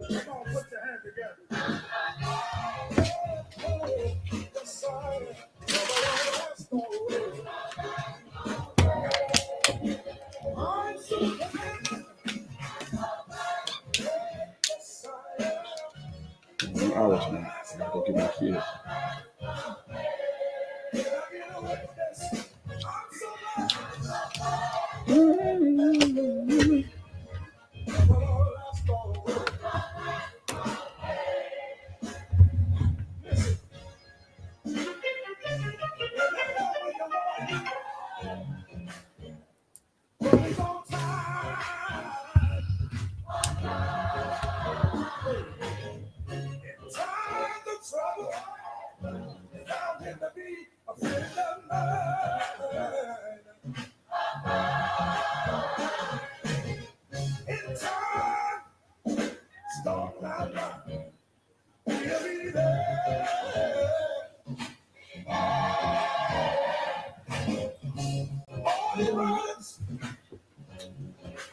Come on, put your hand together. The sign of a last story. I'm so glad the sign. 2 hours now. I gotta go get my kids.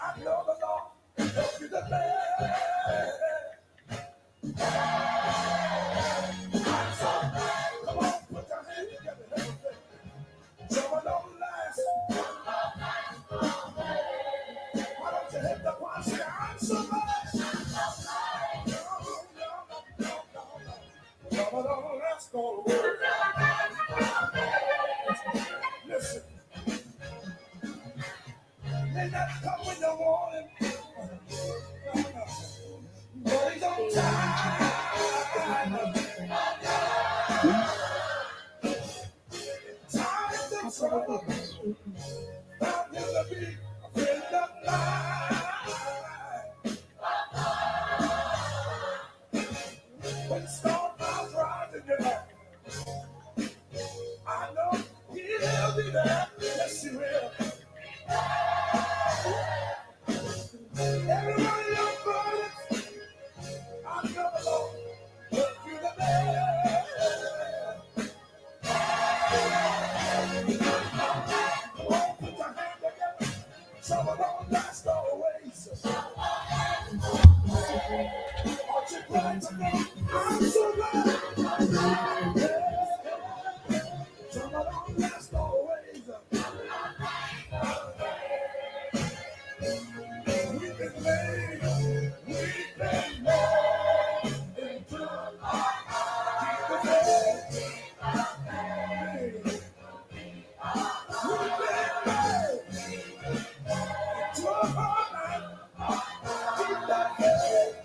I know the Lord help you to bear. Come on, put your hands together. Trouble don't last. Why don't you hit the one? Say, I'm so glad. Trouble don't last. Go. Listen, may not come when you want it, but he's on time. Time to trouble. Found him to be a friend of mine. When storm clouds rise in your life, I know he'll be there. Yes, he will. Everybody your burdens, I know the Lord will you the best. Come on, put your hand together. Trouble don't last always. Aren't you glad to know? I'm so glad. Trouble don't last always. We've been made into keep the faith. We've been made into a heart keep the faith.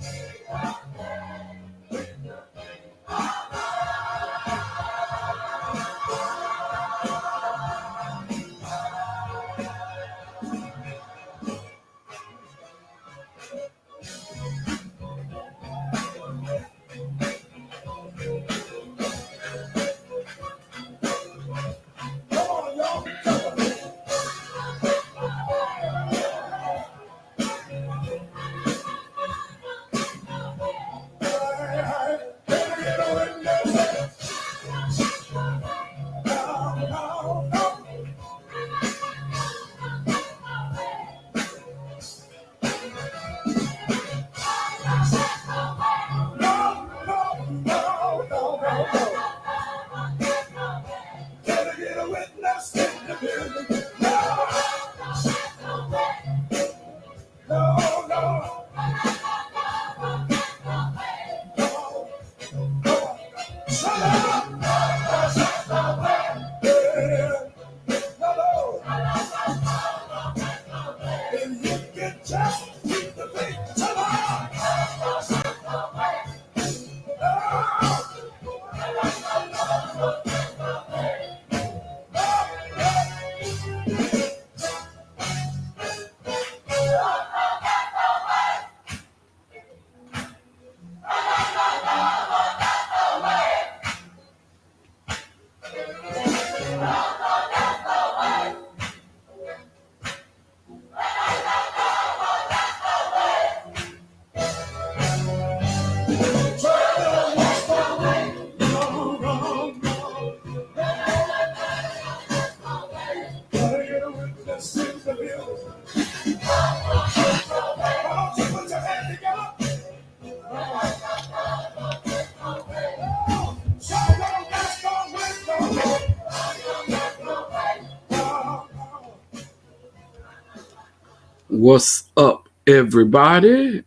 What's up, everybody?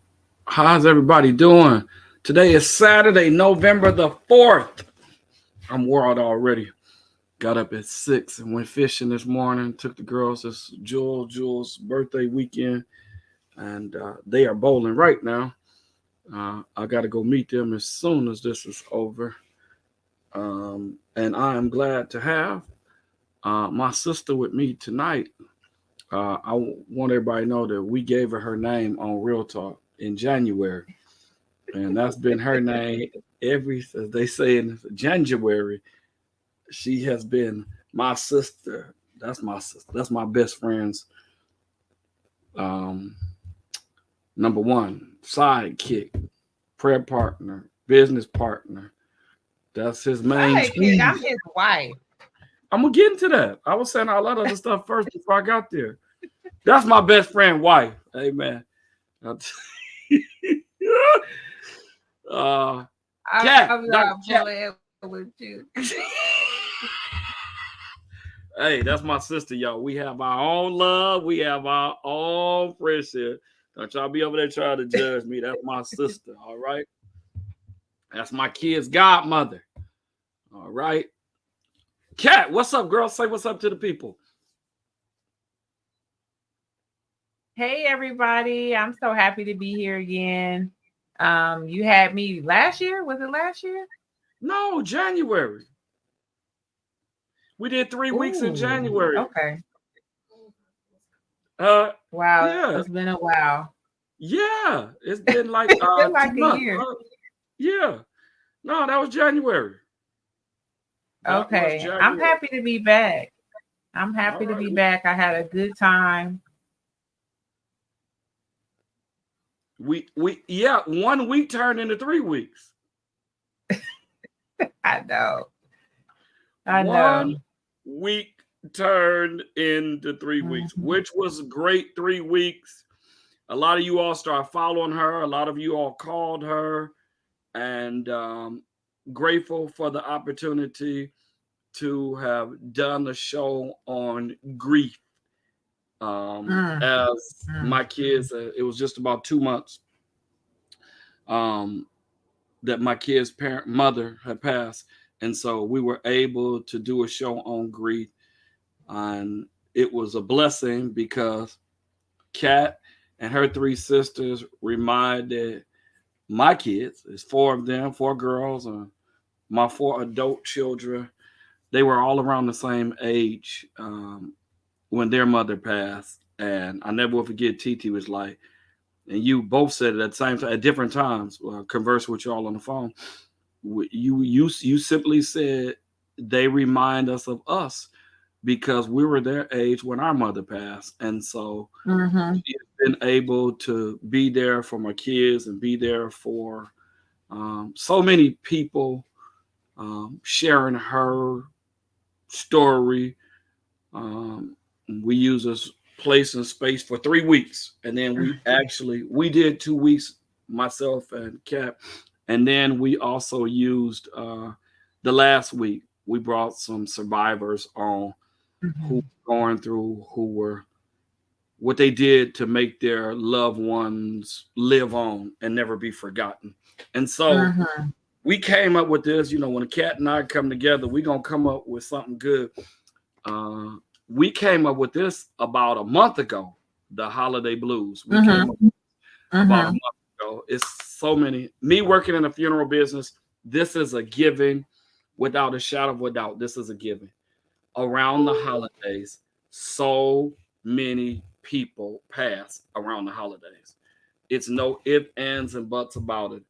How's everybody doing? Today is Saturday, November the 4th. I'm wired already. Got up at 6 and went fishing this morning. Took the girls. It's Jules' birthday weekend, and they are bowling right now. I got to go meet them as soon as this is over. And I am glad to have my sister with me tonight. I want everybody to know that we gave her name on Real Talk in January, and that's been her name as they say in January. She has been my sister. That's my sister. That's my best friend's um, number one sidekick, prayer partner, business partner. That's his main Sidekick, I'm squeeze. his wife. I'm gonna get into that. I was saying a lot of other stuff first before I got there. That's my best friend wife. Amen. uh, Cat, I'm Dr. not Cat. pulling with you. Hey, that's my sister, y'all. We have our own love. We have our own friendship. Don't y'all be over there trying to judge me. That's my sister, all right? That's my kid's godmother, all right? Cat, what's up, girl? Say what's up to the people. Hey everybody, I'm so happy to be here again. You had me last year. Was it last year? No, January. We did 3 weeks in Ooh, January. okay. Wow, It's been a while. yeah. It's been like It's been 2 like a months. year. Yeah. No, that was January. That was Okay, January. I'm happy to be back. I'm happy to be back. I had a good time. We 1 week turned into 3 weeks. I know. I 1 know. week turned into 3 weeks, which was a great 3 weeks. A lot of you all started following her. A lot of you all called her, and grateful for the opportunity to have done a show on grief. As my kids, it was just about 2 months that my kid's mother had passed, and so we were able to do a show on grief, and it was a blessing because Kat and her 3 sisters reminded my kids, it's 4 of them, 4 girls, and my 4 adult children. They were all around the same age when their mother passed, and I never will forget. TT was like, and you both said it at the same time at different times. Converse with y'all on the phone. You simply said they remind us of us because we were their age when our mother passed, and so she's been able to be there for my kids and be there for so many people, sharing her story. We use this place and space for 3 weeks, and then we did 2 weeks, myself and Cap, and then we also used the last week. We brought some survivors on who were going through, who were what they did to make their loved ones live on and never be forgotten. And so we came up with this. When a Cat and I come together, we're gonna come up with something good. We came up with this about a month ago, the holiday blues. We came up about a month ago. It's so many. Me working in a funeral business, this is a given without a shadow of a doubt. This is a given. Around the holidays, so many people pass around the holidays. It's no ifs, ands, and buts about it.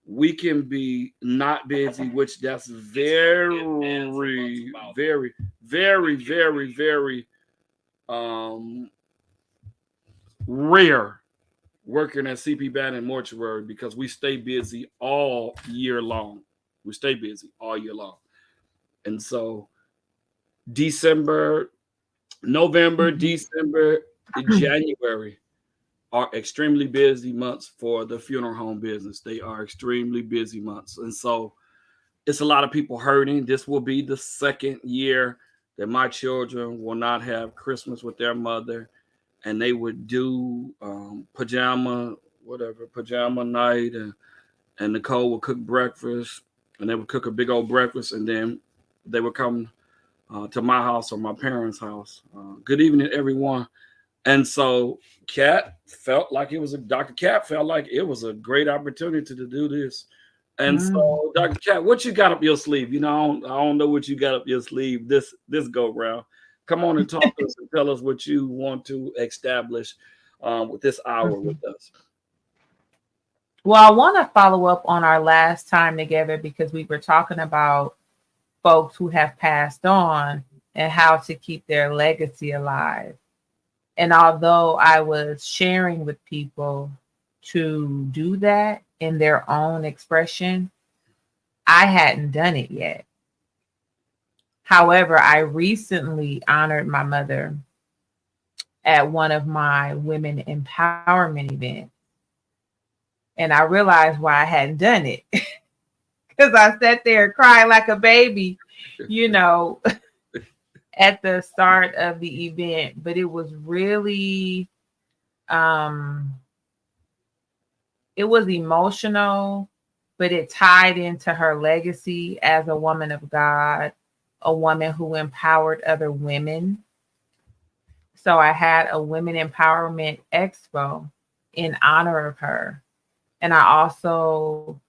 We can be not busy, which that's very, very, very, very, very rare working at CP Bannon Mortuary because we stay busy all year long. We stay busy all year long. And so November, December, January are extremely busy months for the funeral home business. They are extremely busy months. And so it's a lot of people hurting. This will be the 2nd year that my children will not have Christmas with their mother. and they would do pajama night, and Nicole would cook breakfast, and they would cook a big old breakfast, and then they would come to my house or my parents' house. Good evening, everyone. And so Dr. Cat felt like it was a great opportunity to do this. And Mm. so, Dr. Cat, what you got up your sleeve? I don't know what you got up your sleeve this go round. Come on and talk to us and tell us what you want to establish with this hour Mhm. with us. Well, I want to follow up on our last time together because we were talking about folks who have passed on and how to keep their legacy alive. And although I was sharing with people to do that in their own expression, I hadn't done it yet. However, I recently honored my mother at one of my women empowerment events. And I realized why I hadn't done it because I sat there crying like a baby, you know, at the start of the event. But it was really, um, it was emotional, but it tied into her legacy as a woman of God, a woman who empowered other women. So I had a women empowerment expo in honor of her. And I also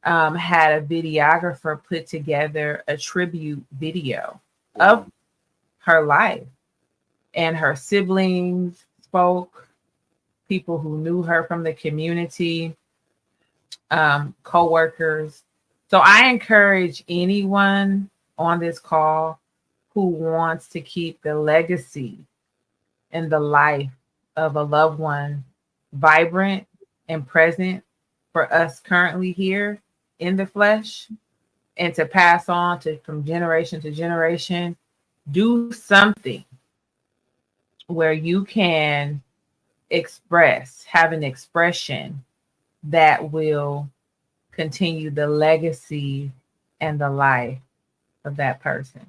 had a videographer put together a tribute video Wow. of her life. And her siblings spoke, people who knew her from the community, co-workers. So I encourage anyone on this call who wants to keep the legacy and the life of a loved one vibrant and present for us currently here in the flesh and to pass on to from generation to generation, do something where you can have an expression that will continue the legacy and the life of that person.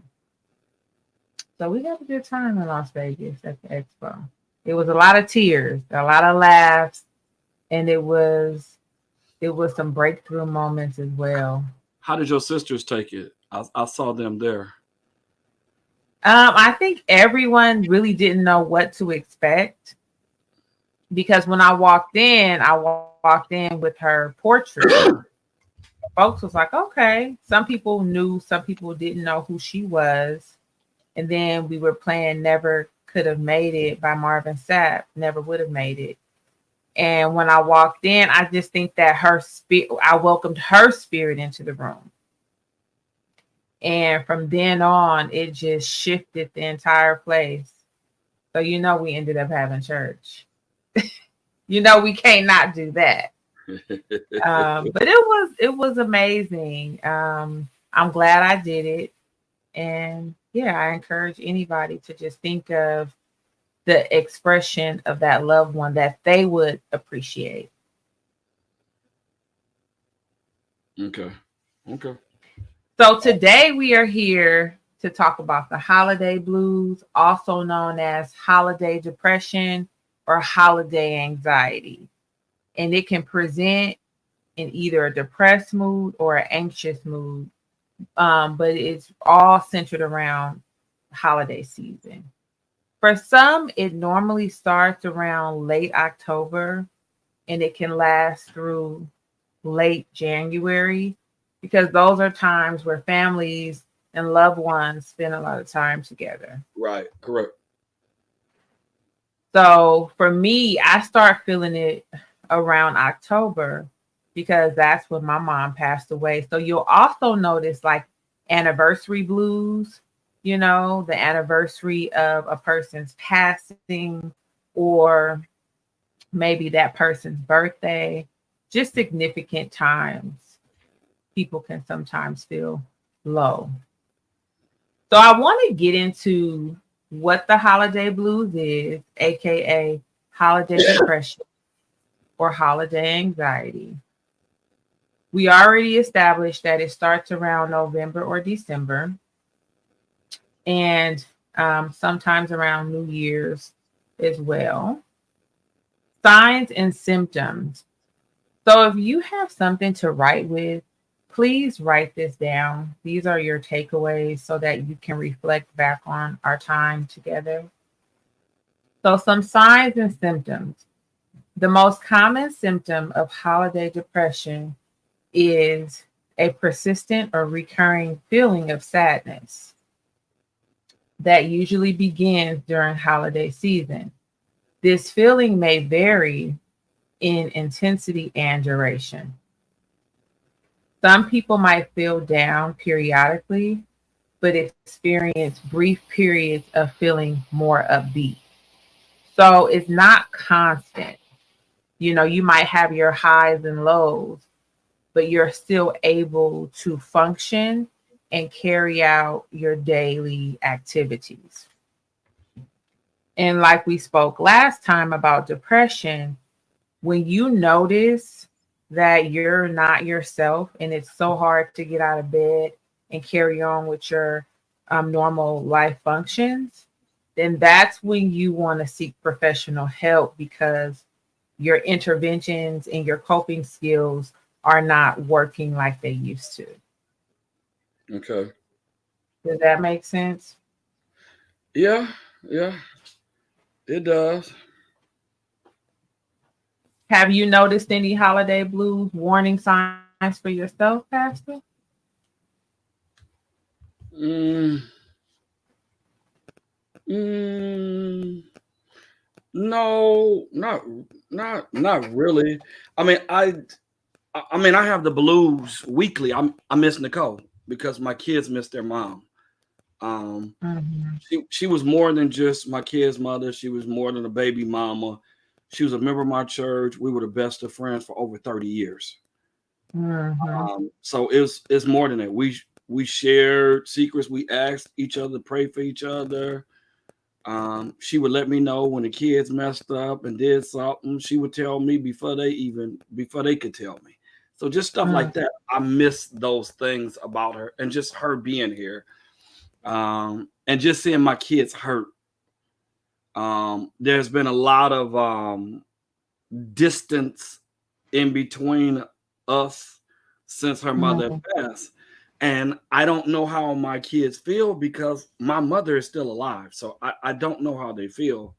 So we had a good time in Las Vegas at the expo. It was a lot of tears, a lot of laughs, and it was some breakthrough moments as well. How did your sisters take it? I saw them there. I think everyone really didn't know what to expect because when I walked in with her portrait. Folks was like, okay. Some people knew, some people didn't know who she was. And then we were playing Never Could Have Made It by Marvin Sapp, Never Would Have Made It. And when I walked in, I just think that I welcomed her spirit into the room. And from then on, it just shifted the entire place. So, we ended up having church. We can't not do that. But it was amazing. I'm glad I did it. And yeah, I encourage anybody to just think of the expression of that loved one that they would appreciate. Okay. Okay. So today we are here to talk about the holiday blues, also known as holiday depression or holiday anxiety. And it can present in either a depressed mood or an anxious mood, but it's all centered around holiday season. For some, it normally starts around late October and it can last through late January because those are times where families and loved ones spend a lot of time together. Right. Correct. So for me, I start feeling it around October because that's when my mom passed away. So you'll also notice like anniversary blues, the anniversary of a person's passing or maybe that person's birthday, just significant times. People can sometimes feel low. So I want to get into what the holiday blues is, aka holiday depression or holiday anxiety. We already established that it starts around November or December, and sometimes around New Year's. as well. Signs and symptoms. So if you have something to write with, please write this down. These are your takeaways so that you can reflect back on our time together. So, some signs and symptoms. The most common symptom of holiday depression is a persistent or recurring feeling of sadness that usually begins during holiday season. This feeling may vary in intensity and duration. Some people might feel down periodically, but experience brief periods of feeling more upbeat. So it's not constant. You might have your highs and lows, but you're still able to function and carry out your daily activities. And like we spoke last time about depression, when you notice that you're not yourself and it's so hard to get out of bed and carry on with your normal life functions, then that's when you want to seek professional help because your interventions and your coping skills are not working like they used to. Okay. Does that make sense? Yeah, yeah, it does. Have you noticed any holiday blues warning signs for yourself, Pastor? Mm, mm, no, not really. I mean, I have the blues weekly. I miss Nicole because my kids miss their mom. Um, Mhm. she was more than just my kid's mother. She was more than a baby mama. She was a member of my church. We were the best of friends for over 30 years. Mhm. So it's more than that. We shared secrets. We asked each other to pray for each other. She would let me know when the kids messed up and did something. She would tell me before they could tell me. So just stuff like Mhm. that. I miss those things about her and just her being here. And just seeing my kids hurt. There's been a lot of distance in between us since her mother Mhm. passed. And I don't know how my kids feel because my mother is still alive. So I don't know how they feel.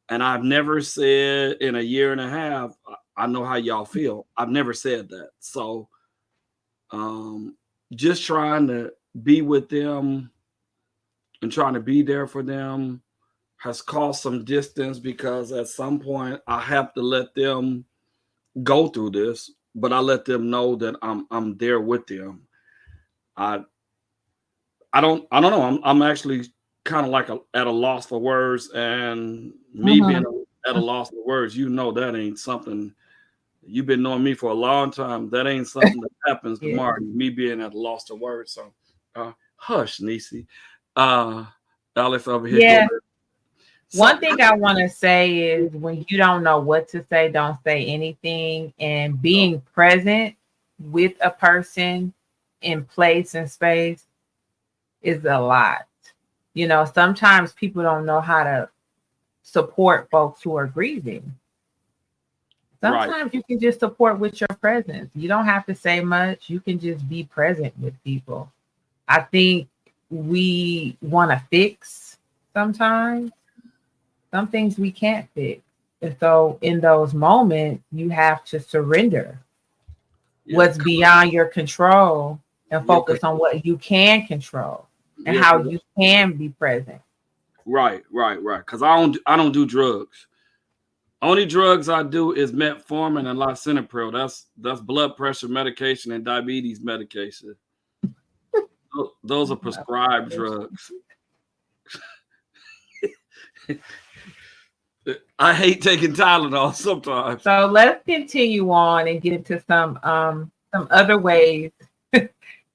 And I've never said in a year and a half, I know how y'all feel. I've never said that. So um, just trying to be with them and trying to be there for them has caused some distance because at some point I have to let them go through this, but I let them know that I'm there with them. I I don't know. I'm actually kind of like at a loss for words, and me being Mhm. at a loss for words, that ain't something. You've been knowing me for a long time. That ain't something that happens to Yeah. Marty. Me being at a loss for words. So, hush, Nisi. Uh, Alex over here go. Yeah. One So, thing I want to say is when you don't know what to say, don't say anything. And being present with a person in place and space is a lot. Sometimes people don't know how to support folks who are grieving. right, Sometimes you can just support with your presence. You don't have to say much. You can just be present with people. I think we want to fix sometimes some things we can't fix. And so in those moments, you have to surrender yeah, what's beyond your control and yeah, focus on what you can control and yeah, how you can be present. right. Because I don't do drugs. Only drugs I do is metformin and lisinopril. That's blood pressure medication and diabetes medication. Those are prescribed drugs. I hate taking Tylenol sometimes. So let's continue on and get into some other ways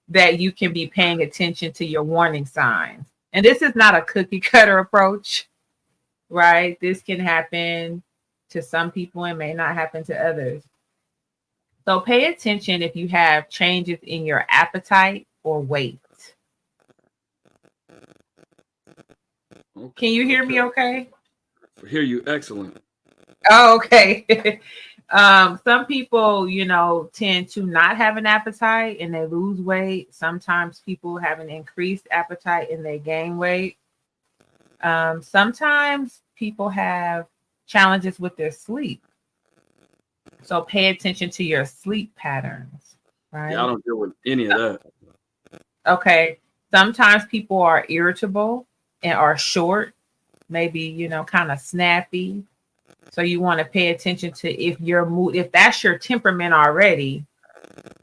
that you can be paying attention to your warning signs. And this is not a cookie cutter approach, right? This can happen to some people and may not happen to others. So pay attention if you have changes in your appetite or weight. Okay, Can you hear okay. me okay? Hear you. Excellent. Oh, okay. Some people, tend to not have an appetite and they lose weight. Sometimes people have an increased appetite and they gain weight. Sometimes people have challenges with their sleep. So pay attention to your sleep patterns, Yeah, I right? don't deal with any of that. Okay. Sometimes people are irritable and are short, maybe, kind of snappy. So you want to pay attention to if your mood, if that's your temperament already.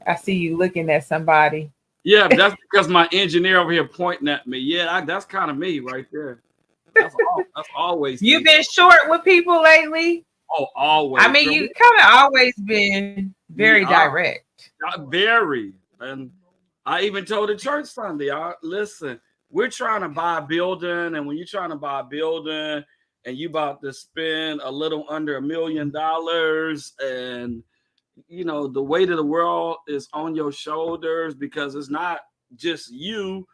I see you looking at somebody. Yeah, that's because my engineer over here pointing at me. Yeah, that's kind of me right there. That's always You've me. been short with people lately. Oh, I always, mean, girl. you kind of always been very Yeah, direct. very. And I even told the church Sunday, listen, we're trying to buy a building, and when you're trying to buy a building and you about to spend a little under $1 million, and the weight of the world is on your shoulders because it's not just you.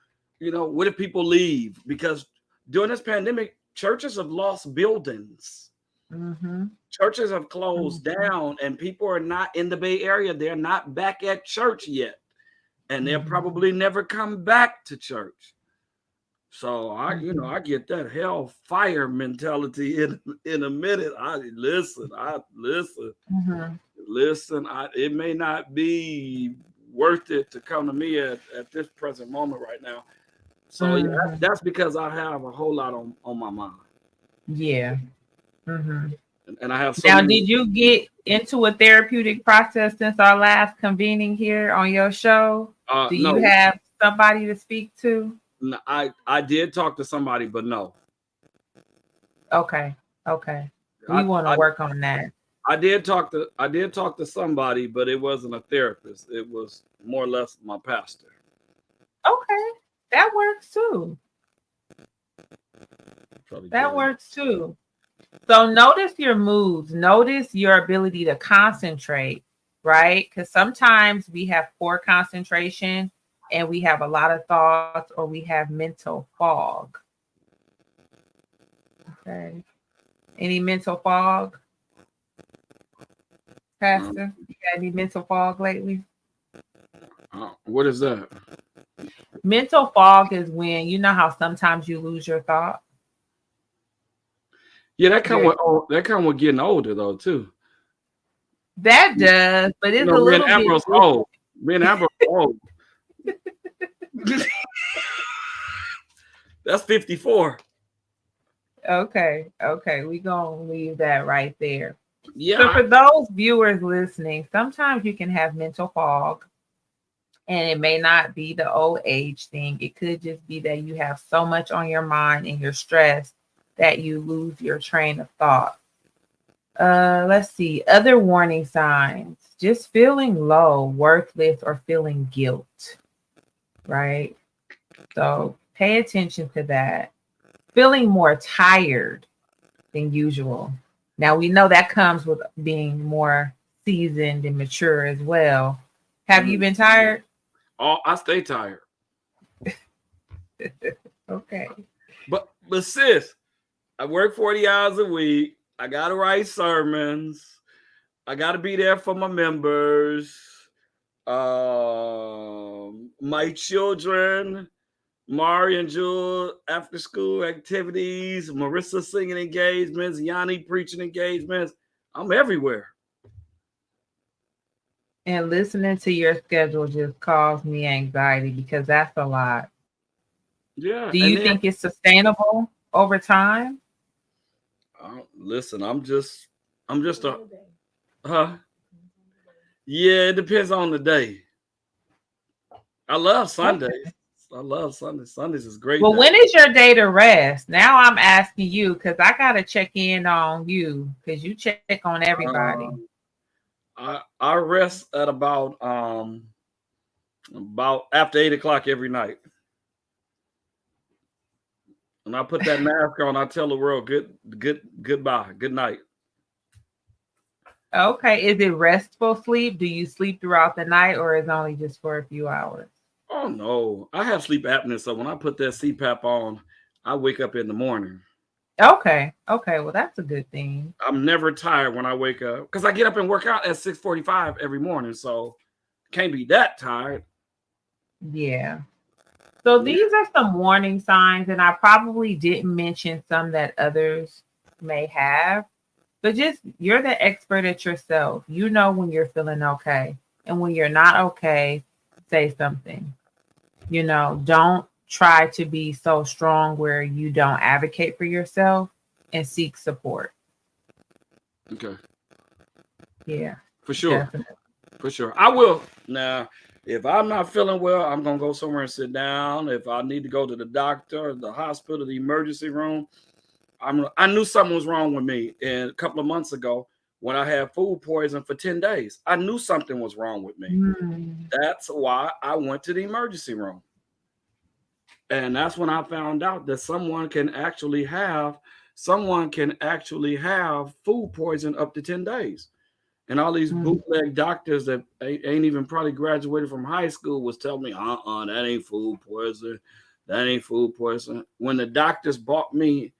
What if people leave? Because during this pandemic, churches have lost buildings. Mm-hmm. Churches have closed Mm-hmm. down, and people are not in the Bay Area. They're not back at church yet, and they'll Mm-hmm. probably never come back to church. So Mm-hmm. I get that hellfire mentality in a minute. I listen. Mm-hmm. Listen, it may not be worth it to come to me at this present moment right now. So yeah, Mm-hmm. that's because I have a whole lot on my mind, Yeah. Mm-hmm. and I have so Now, many. did you get into a therapeutic process since our last convening here on your show? Do you No, have somebody to speak to? I did talk to somebody, but no, Okay. Okay. We I, want to I work on that. I did talk to somebody, but it wasn't a therapist. It was more or less my pastor. Okay. That works too. Probably That good. works too. So notice your moods, notice your ability to concentrate, right? Because sometimes we have poor concentration and we have a lot of thoughts or we have mental fog. Okay. Any mental fog, Um, Pastor? You got any mental fog lately? what is that? Mental fog is when you know how sometimes you lose your thought. Yeah, You're, that come with getting older though too. that does, but it's a Me and little bit Ambrose different. old. Me and Ambrose old. That's 54. Okay, okay, we gonna leave that right there. So Yeah, for those viewers listening, sometimes you can have mental fog, and it may not be the old age thing. It could just be that you have so much on your mind and you're stressed that you lose your train of thought. Let's see. Other warning signs. Just feeling low, worthless, or feeling guilt, right? So pay attention to that. Feeling more tired than usual. Now we know that comes with being more seasoned and mature as well. Have you mm. been tired? I stay tired. Okay. But sis, I work 40 hours a week. I gotta write sermons. I gotta be there for my members. My children, Mari and Jewel, after school activities, Marissa singing engagements, Yanni preaching engagements. I'm everywhere. And listening to your schedule just caused me anxiety because that's a lot. Yeah, Do and you then think it's sustainable over time? listen, I'm just a huh. Yeah, it depends on the day. I love Okay. Sundays. I love Sundays. Sundays is a great Well, day. when is your day to rest? Now I'm asking you because I got to check in on you because you check on everybody. Um, I rest at about after 8 o'clock every night. And I put that mask on. I tell the world goodbye, good night. Okay. Is it restful sleep? Do you sleep throughout the night or is it only just for a few hours? Oh no, I have sleep apnea, so when I put that CPAP on, I wake up in the morning. Okay. Okay. Well, that's a good thing. I'm never tired when I wake up because I get up and work out at 6:45 every morning. So can't be that tired. Yeah. So Yeah. these are some warning signs, and I probably didn't mention some that others may have, but just you're the expert at yourself. You know when you're feeling okay, and when you're not okay, say something. Don't try to be so strong where you don't advocate for yourself and seek support. Okay. Yeah, For sure. definitely. For sure. I will. Now, if I'm not feeling well, I'm going to go somewhere and sit down. If I need to go to the doctor, the hospital, the emergency room, I knew something was wrong with me. And a couple of months ago, when I had food poison for 10 days, I knew something was wrong with me. Mm. That's why I went to the emergency room. And that's when I found out that someone can actually have food poison up to 10 days. And all these Mm. bootleg doctors that ain't even probably graduated from high school was telling me, that ain't food poison. That ain't food poison. When the doctors bought me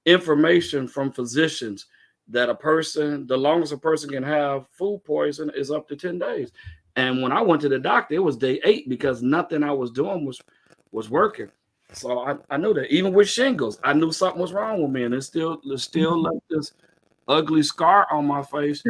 information from physicians that the longest a person can have food poison is up to 10 days. And when I went to the doctor, it was day 8 because nothing I was doing was working. So I knew that even with shingles, I knew something was wrong with me, and it still left this ugly scar on my face.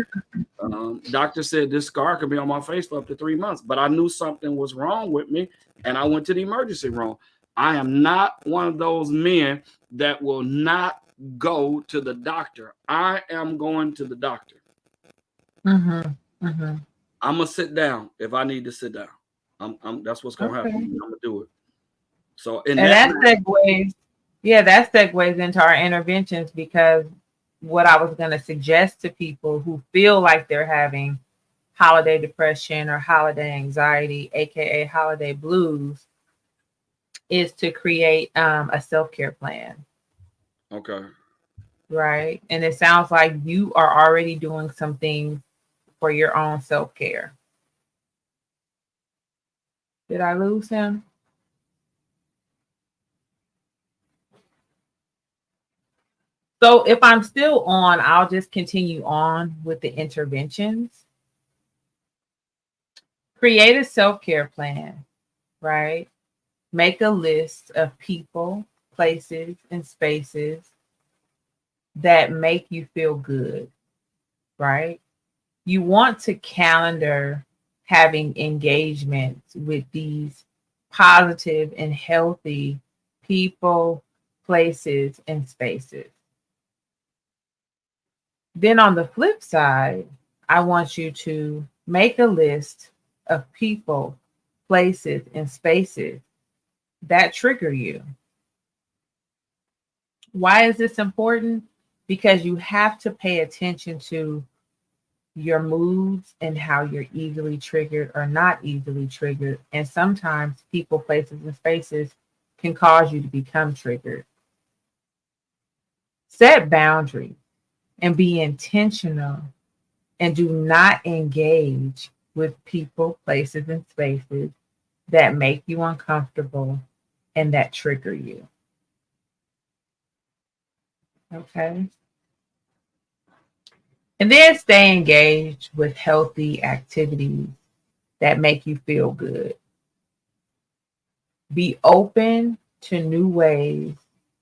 Doctor said this scar could be on my face for up to 3 months, but I knew something was wrong with me, and I went to the emergency room. I am not one of those men that will not go to the doctor. I am going to the doctor. Mhm. Mhm. I'm gonna sit down if I need to sit down. That's what's gonna happen. Okay. I'm gonna do it. So in And that, that segues, yeah, that segues into our interventions because what I was going to suggest to people who feel like they're having holiday depression or holiday anxiety, aka holiday blues, is to create a self-care plan, okay, right? And it sounds like you are already doing some things for your own self-care. Did I lose him? So if I'm still on, I'll just continue on with the interventions. Create a self-care plan, right? Make a list of people, places, and spaces that make you feel good, right? You want to calendar having engagements with these positive and healthy people, places, and spaces. Then on the flip side, I want you to make a list of people, places, and spaces that trigger you. Why is this important? Because you have to pay attention to your moods and how you're easily triggered or not easily triggered. And sometimes people, places, and spaces can cause you to become triggered. Set boundaries and be intentional and do not engage with people, places, and spaces that make you uncomfortable and that trigger you. Okay. And then stay engaged with healthy activities that make you feel good. Be open to new ways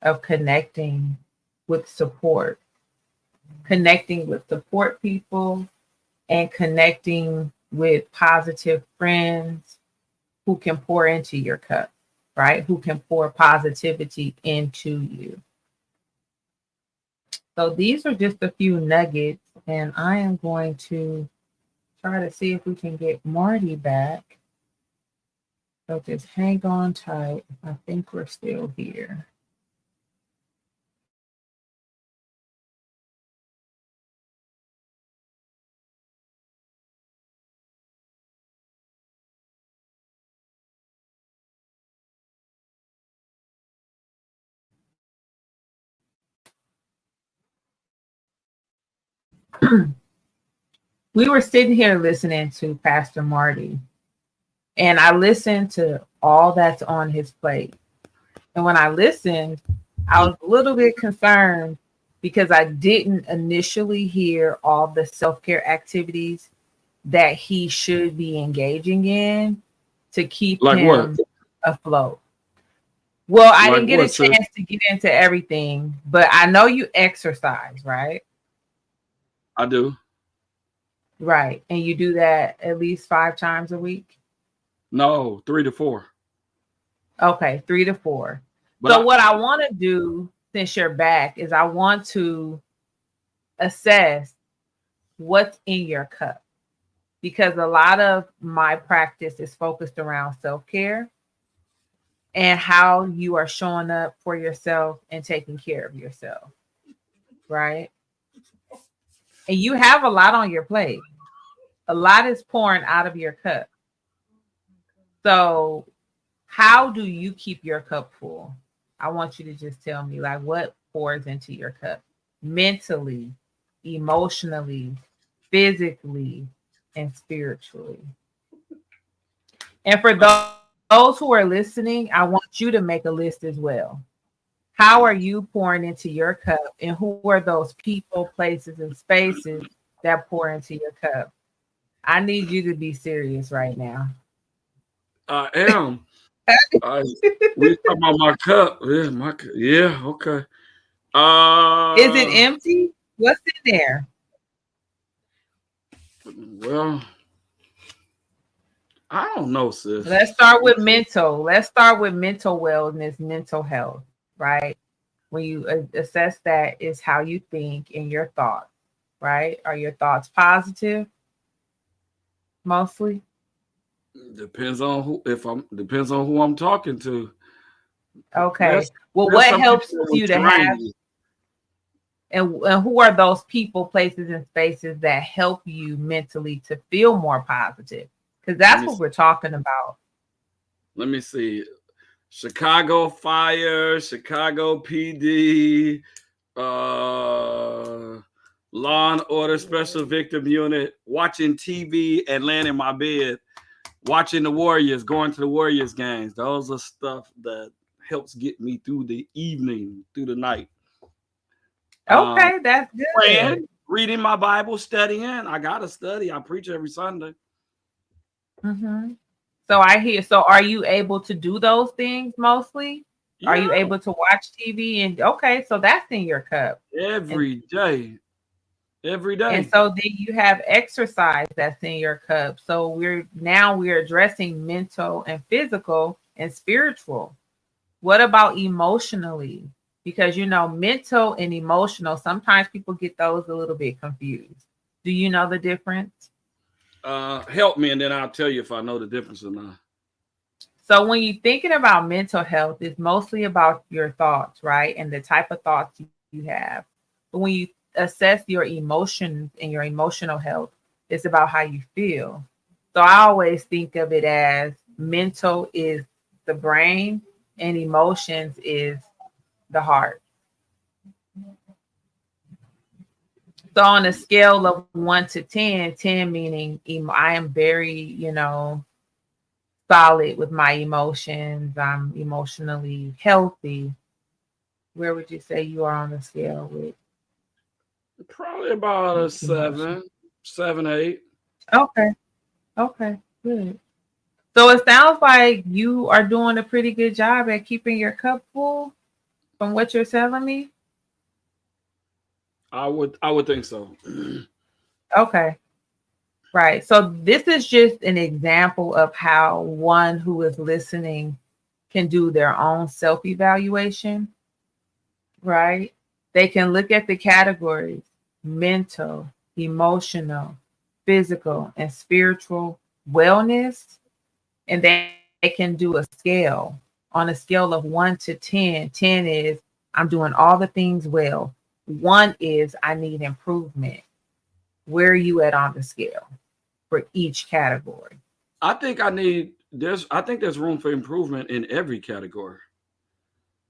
of connecting with support people, and connecting with positive friends who can pour into your cup, right? Who can pour positivity into you. So these are just a few nuggets, and I am going to try to see if we can get Marty back. So just hang on tight. I think we're still here. We were sitting here listening to Pastor Marty, and I listened to all that's on his plate. And when I listened, I was a little bit concerned because I didn't initially hear all the self-care activities that he should be engaging in to keep Like what? him afloat. Well, I Like didn't get a what, sis? chance to get into everything, but I know you exercise, right? I do. Right. And you do that at least 5 times a week? No, 3 to 4. Okay, 3 to 4. But So I what I want to do since you're back is I want to assess what's in your cup because a lot of my practice is focused around self-care and how you are showing up for yourself and taking care of yourself, right? And you have a lot on your plate. A lot is pouring out of your cup. So, how do you keep your cup full? I want you to just tell me like what pours into your cup mentally, emotionally, physically, and spiritually. And for those who are listening, I want you to make a list as well. How are you pouring into your cup? And who are those people, places, and spaces that pour into your cup? I need you to be serious right now. I am. I we talking about my cup. Yeah, yeah, okay. Is it Uh empty? What's in there? well, I don't know, sis. Let's start with mental. Let's start with mental wellness, mental health, right? When you assess that is how you think and your thoughts, right? Are your thoughts positive mostly? Depends on who I'm talking to. Okay. There's Well, there's what some people helps that will you to drain have you. and who are those people, places, and spaces that help you mentally to feel more positive? Because Let that's me what we're talking about. let me see. Chicago Fire, Chicago PD, Law and Order Special Victim Unit, watching TV and laying in my bed, watching the Warriors, going to the Warriors games. Those are stuff that helps get me through the evening, through the night. Um, Okay, that's good. Praying, reading my Bible, studying. I gotta study. I preach every Sunday. Hmm. So I hear. So are you able to do those things mostly? Are you Yeah, able to watch TV? And okay, so that's in your cup. And every day, every and day. so then you have exercise that's in your cup. So we're addressing mental and physical and spiritual. What about emotionally? Because mental and emotional, sometimes people get those a little bit confused. Do you know the difference? Help me, and then I'll tell you if I know the difference or not. So when you're thinking about mental health, it's mostly about your thoughts, right? And the type of thoughts you have. But when you assess your emotions and your emotional health, it's about how you feel. So I always think of it as mental is the brain and emotions is the heart. So on a scale of 1 to 10, 10 meaning I am very, solid with my emotions. I'm emotionally healthy. Where would you say you are on the scale Probably about a with emotion? 7, 8. Okay. Okay. Good. So it sounds like you are doing a pretty good job at keeping your cup full from what you're telling me. I would think so. Okay. Right. So this is just an example of how one who is listening can do their own self evaluation, right? They can look at the categories mental, emotional, physical, and spiritual wellness, and they can do a scale on a scale of 1 to 10. 10 is I'm doing all the things well, 1 is I need improvement. Where are you at on the scale for each category? I think there's room for improvement in every category.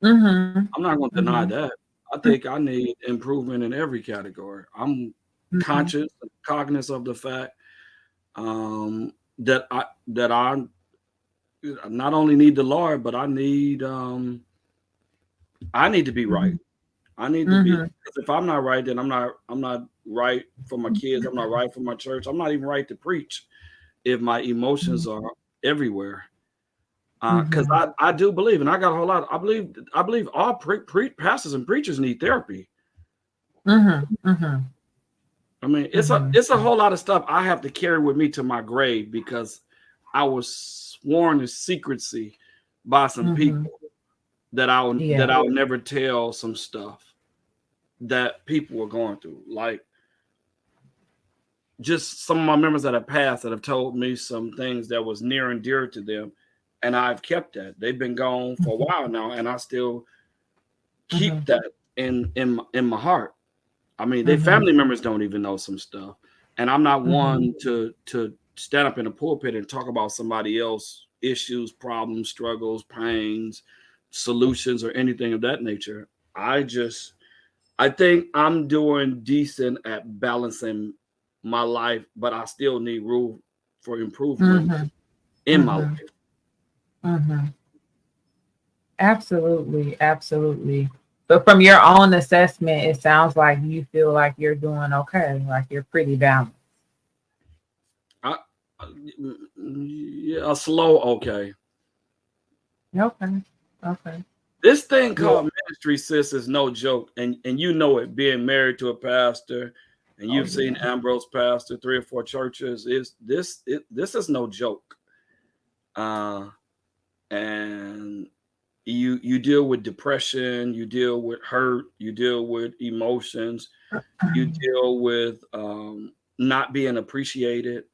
Mm-hmm. I'm not going to deny Mm-hmm. that. I think I need improvement in every category. I'm Mm-hmm. conscious, cognizant of the fact that I not only need the Lord, but I need I need to be right. I need to be, Mm-hmm. because if I'm not right, then I'm not right for my kids. I'm not right for my church. I'm not even right to preach if my emotions are everywhere. Because Mm-hmm. I do believe, and I got a whole lot. I believe all pastors and preachers need therapy. Mm-hmm. Mm-hmm. I mean, Mm-hmm. it's a whole lot of stuff I have to carry with me to my grave because I was sworn to secrecy by some Mm-hmm. people that Yeah. I'll never tell some stuff that people were going through. Like just some of my members that have passed that have told me some things that was near and dear to them, and I've kept that. They've been gone for a while now, and I still Mm-hmm. keep that in my heart. I mean, their Mm-hmm. family members don't even know some stuff, and I'm not Mm-hmm. one to stand up in the pulpit and talk about somebody else issues, problems, struggles, pains, solutions, or anything of that nature. I think I'm doing decent at balancing my life, but I still need room for improvement Mm-hmm. in my Mm-hmm. life. Mm-hmm. Absolutely. Absolutely. But from your own assessment, it sounds like you feel like you're doing okay, like you're pretty balanced. I, yeah, a slow okay. Okay. Okay. This thing Yeah. called ministry, sis, is no joke, and you know it. Being married to a pastor, and Oh you've seen yeah. Ambrose pastor 3 or 4 churches. This is no joke. Uh, and you deal with depression, you deal with hurt, you deal with emotions, you deal with not being appreciated.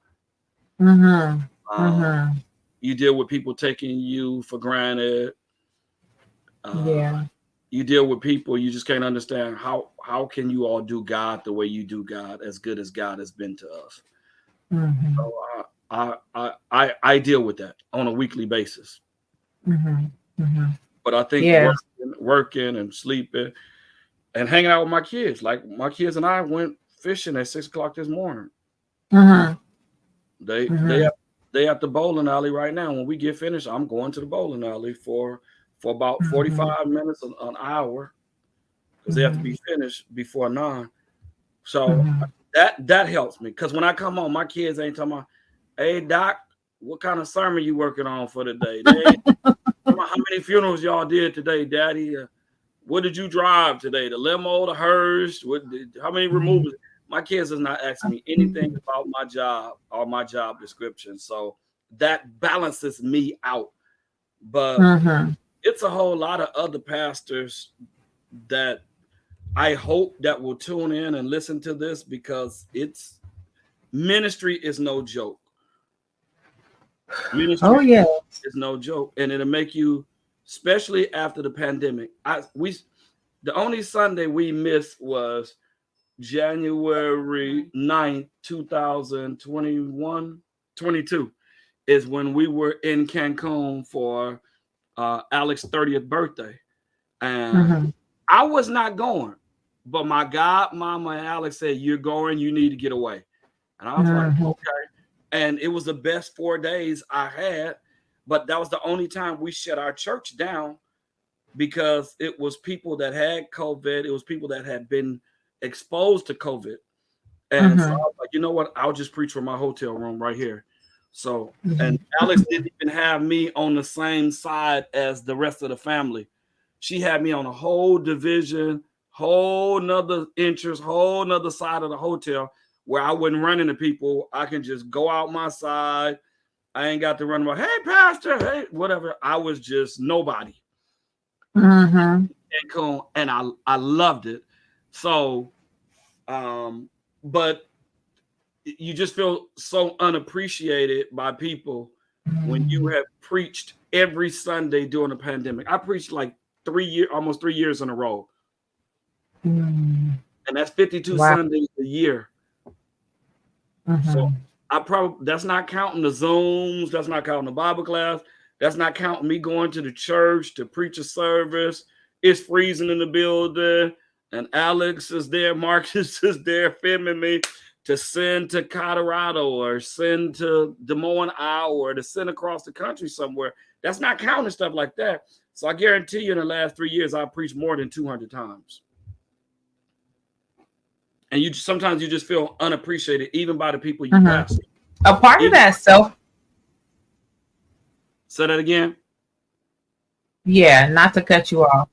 Mm-hmm. Uh, Mm-hmm. you deal with people taking you for granted. Uh, Yeah. you deal with people you just can't understand how can you all do God the way you do God, as good as God has been to us. Mm-hmm. So I deal with that on a weekly basis. Mm-hmm. Mm-hmm. But I think Yeah. working and sleeping and hanging out with my kids, like my kids and I went fishing at 6 o'clock this morning. Mm-hmm. They they Mm-hmm. at, they at the bowling alley right now. When we get finished, I'm going to the bowling alley for about Mm-hmm. 45 minutes, an hour, because they have to Mm-hmm. be finished before 9. So Mm-hmm. that helps me, because when I come home, my kids ain't talking about, hey doc, what kind of sermon you working on for today? They ain't talking about how many funerals y'all did today, daddy. What did you drive today? The limo, the hearse? How many removals? My kids is not asking me anything about my job or my job description. So that balances me out. But Mm-hmm. it's a whole lot of other pastors that I hope that will tune in and listen to this, because it's ministry is no joke. Oh Ministry yeah. is no joke, and it'll make you, especially after the pandemic. The only Sunday we missed was January 9th, 2021, 22 is when we were in Cancun for Alex's 30th birthday. And Mm-hmm. I was not going, but my godmama and Alex said, you're going, you need to get away. And I was like, Mm-hmm. okay. And it was the best 4 days I had, but that was the only time we shut our church down, because it was people that had COVID. It was people that had been exposed to COVID. And so I Mm-hmm. was like, you know what? I'll just preach from my hotel room right here. So, and Mm-hmm. Alex didn't even have me on the same side as the rest of the family. She had me on a whole division, whole nother interest, whole nother side of the hotel, where I wouldn't run into people. I can just go out my side. I ain't got to run about, hey, pastor, hey, whatever. I was just nobody. Mm-hmm. Cancun, and I loved it. So, but you just feel so unappreciated by people when you have preached every Sunday during the pandemic. I preached like almost 3 years in a row, Mm-hmm. and that's 52 Wow. Sundays a year. So Mm-hmm. that's not counting the Zooms, that's not counting the Bible class, that's not counting me going to the church to preach a service. It's freezing in the building, and Alex is there, Marcus is there filming me. to send to Colorado or send to Des Moines, Iowa, or to send across the country somewhere. That's not counting stuff like that. So I guarantee you in the last 3 years, I've preached more than 200 times. And you sometimes you just feel unappreciated, even by the people you pastor. A part of that self. Say that again. Yeah, not to cut you off.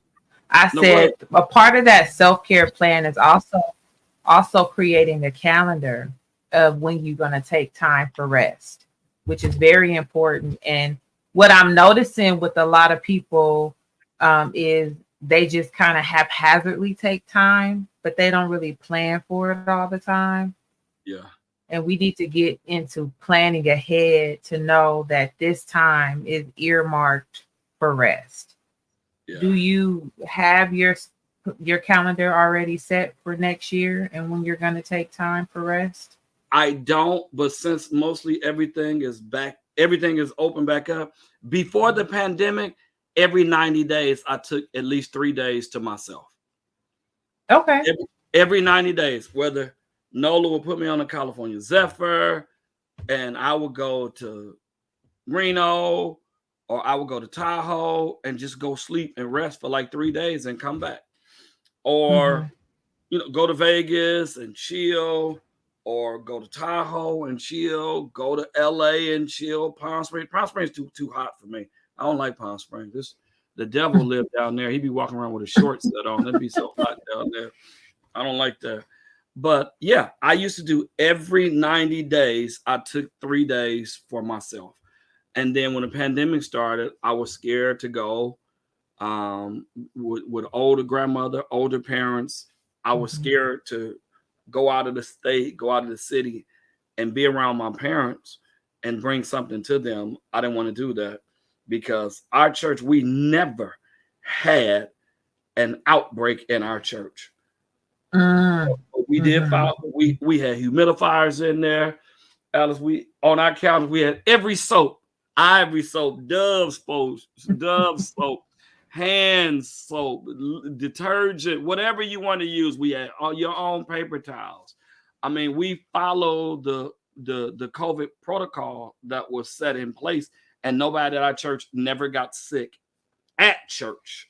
I said a part of that self-care plan is also creating a calendar of when you're going to take time for rest, which is very important. And what I'm noticing with a lot of people is they just kind of haphazardly take time, but they don't really plan for it all the time. Yeah. And we need to get into planning ahead to know that this time is earmarked for rest. Yeah. Do you have your calendar already set for next year and when you're going to take time for rest? I don't, but since mostly everything is open back up. Before the pandemic, every 90 days, I took at least 3 days to myself. Okay. Every 90 days, whether Nola would put me on a California Zephyr and I would go to Reno or I would go to Tahoe and just go sleep and rest for like 3 days and come back. Or, go to Vegas and chill, or go to Tahoe and chill, go to LA and chill. Palm Springs. Palm Springs is too hot for me. I don't like Palm Springs. The devil lived down there. He'd be walking around with a short set on. It'd be so hot down there. I don't like that. But yeah, I used to do every 90 days. I took 3 days for myself. And then when the pandemic started, I was scared to go with older grandmother, older parents. I was scared to go out of the state, go out of the city and be around my parents and bring something to them. I didn't want to do that because our church, we never had an outbreak in our church. We did follow, we had humidifiers in there. Alice, on our counter, we had every soap, Ivory soap, Dove soap, hand soap, detergent, whatever you want to use. We had all your own paper towels. I mean, we followed the COVID protocol that was set in place, and nobody at our church never got sick at church.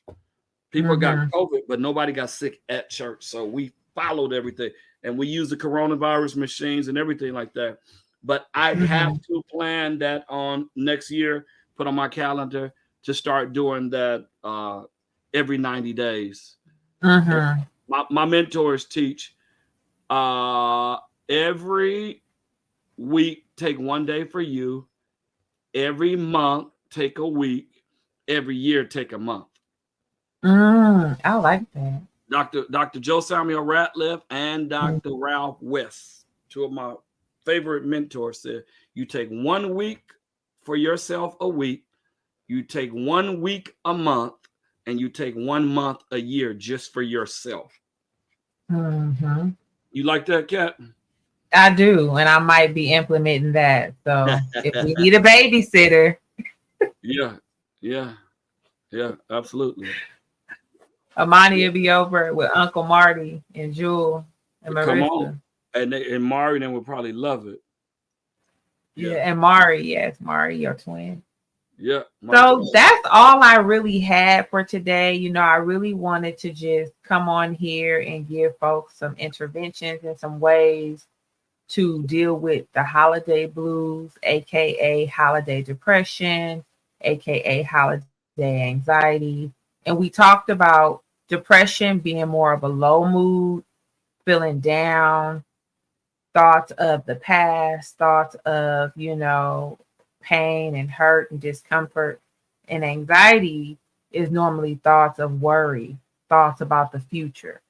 People got COVID, but nobody got sick at church. So we followed everything, and we used the coronavirus machines and everything like that. But I have to plan that on next year, put on my calendar to start doing that every 90 days. My mentors teach every week, take 1 day for you. Every month, take a week. Every year, take a month. I like that. Dr. Joe Samuel Ratliff and Dr. Ralph West, two of my favorite mentors, said you take 1 week for yourself a week, you take 1 week a month, and you take 1 month a year just for yourself. You like that, Kat? I do, and I might be implementing that. So if we need a babysitter. Yeah, absolutely. Amani will be over with Uncle Marty and Jewel and Marissa. Come on. And Mari then would probably love it. Yeah, and Mari, yes, Mari, your twin. Yeah. So that's all I really had for today. I really wanted to just come on here and give folks some interventions and some ways to deal with the holiday blues, aka holiday depression, aka holiday anxiety. And we talked about depression being more of a low mood, feeling down, thoughts of the past, thoughts of, pain and hurt and discomfort. And anxiety is normally thoughts of worry, thoughts about the future.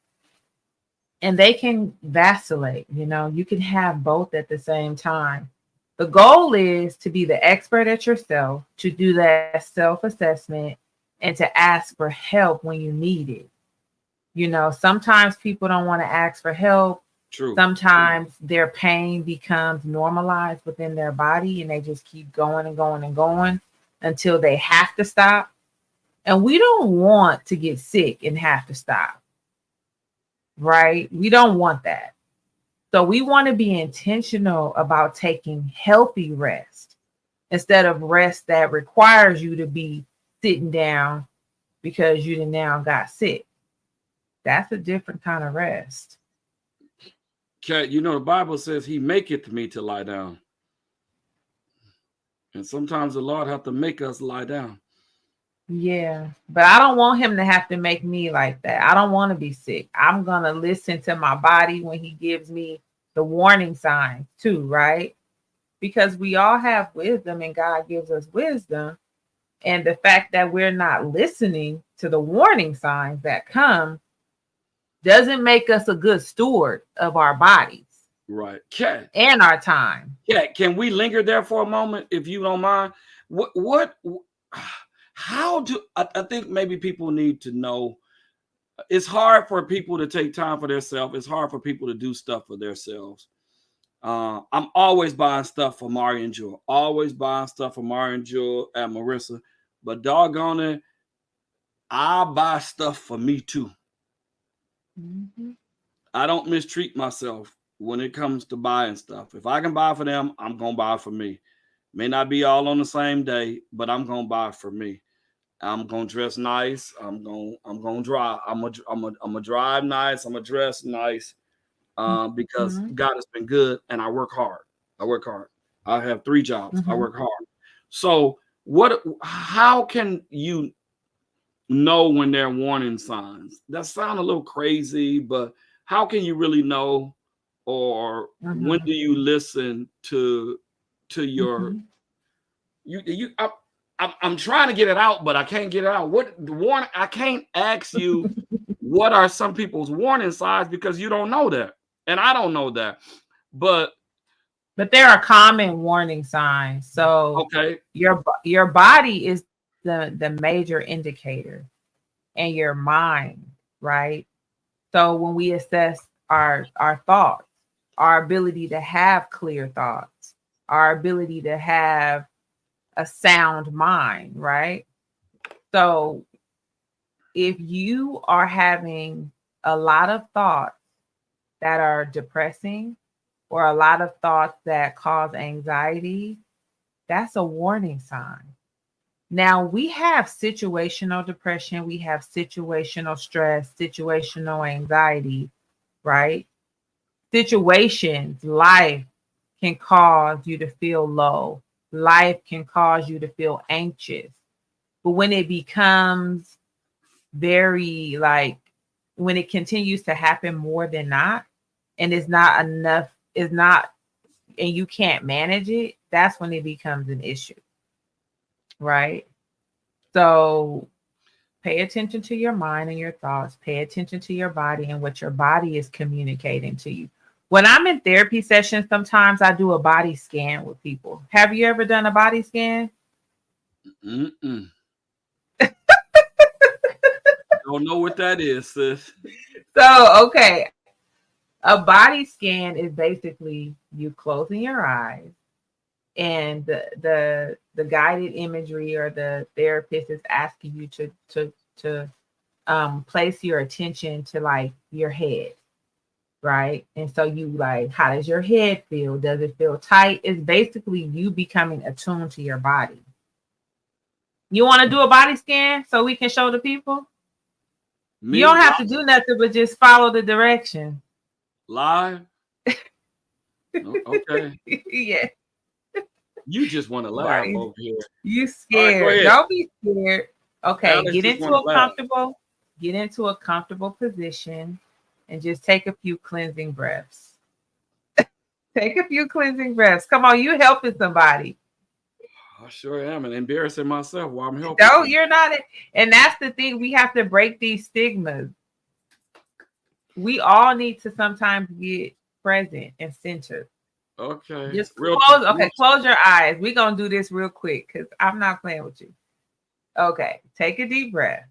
And they can vacillate, you can have both at the same time. The goal is to be the expert at yourself, to do that self-assessment, and to ask for help when you need it. Sometimes people don't want to ask for help. True. Sometimes their pain becomes normalized within their body and they just keep going and going and going until they have to stop. And we don't want to get sick and have to stop. Right? We don't want that. So we want to be intentional about taking healthy rest instead of rest that requires you to be sitting down because you done now got sick. That's a different kind of rest. Cat, you know the Bible says he maketh me to lie down. And sometimes the Lord have to make us lie down. Yeah, but I don't want him to have to make me like that. I don't want to be sick. I'm going to listen to my body when he gives me the warning signs too, right? Because we all have wisdom and God gives us wisdom. And the fact that we're not listening to the warning signs that come doesn't make us a good steward of our bodies Right. Cat, and our time. Cat, can we linger there for a moment, if you don't mind? What how do I think maybe people need to know it's hard for people to take time for themselves. It's hard for people to do stuff for themselves. I'm always buying stuff for Mari and Jewel. Always buying stuff for Mari and Jewel and Marissa. But doggone it, I buy stuff for me too. Mhm. I don't mistreat myself when it comes to buying stuff. If I can buy for them, I'm gonna buy for me. May not be all on the same day, but I'm gonna buy for me. I'm gonna dress nice. I'm gonna drive. I'm gonna drive nice. I'm gonna dress nice. Because Mhm. God has been good and I work hard. I work hard. I have 3 jobs. I Mhm. work hard. So how can you know when there are warning signs? That sounds a little crazy, but how can you really know, or when Mhm. do you listen to your Mhm. you I'm trying to get it out, but I can't get it out. What the warning? I can't ask you what are some people's warning signs because you don't know that, and I don't know that. But But there are common warning signs. So okay, your body is the major indicator, and your mind, right? So when we assess our thoughts, our ability to have clear thoughts, our ability to have a sound mind, right? So if you are having a lot of thoughts that are depressing or a lot of thoughts that cause anxiety, that's a warning sign. Now, we have situational depression, we have situational stress, situational anxiety, right? Situations, life can cause you to feel low. Life can cause you to feel anxious. But when it becomes very like, when it continues to happen more than not, and it's not enough, is not, and you can't manage it, that's when it becomes an issue, right? So pay attention to your mind and your thoughts, pay attention to your body and what your body is communicating to you. When I'm in therapy sessions, sometimes I do a body scan with people. Have you ever done a body scan? mm-mm. Don't know what that is, sis. So, okay, a body scan is basically you closing your eyes and the guided imagery or the therapist is asking you to place your attention to like your head, right? And so you like, how does your head feel? Does it feel tight? It's basically you becoming attuned to your body. You want to do a body scan so we can show the people? You Me don't have to do nothing but just follow the direction. live. Okay, Yeah, you just want to laugh body. over here. You All right, go scared. ahead. Don't be scared. Okay, Alex just want get into a comfortable position and just take a few cleansing breaths. Take a few cleansing breaths. Come on, you helping somebody. I sure am, and embarrassing myself while I'm helping No, some. you're not. And that's the thing. We have to break these stigmas. We all need to sometimes get present and centered. Okay, Just real close. talk. Okay, close your eyes. We're gonna do this real quick because I'm not playing with you. Okay, take a deep breath.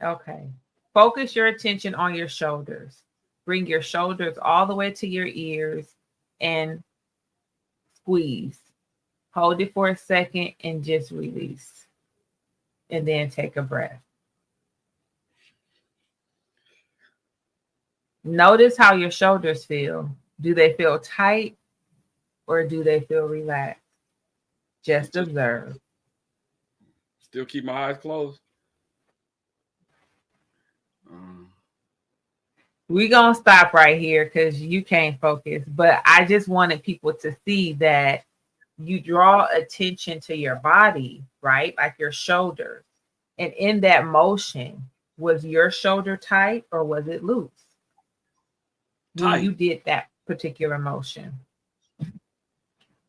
Okay. Focus your attention on your shoulders. Bring your shoulders all the way to your ears and squeeze. Hold it for a second and just release. And then take a breath. Notice how your shoulders feel. Do they feel tight or do they feel relaxed? Just Just observe. still keep my eyes closed. Um, We're going to stop right here because you can't focus. But I just wanted people to see that you draw attention to your body, right? Like your shoulders. And in that motion, was your shoulder tight or was it loose when tight. you did that particular motion?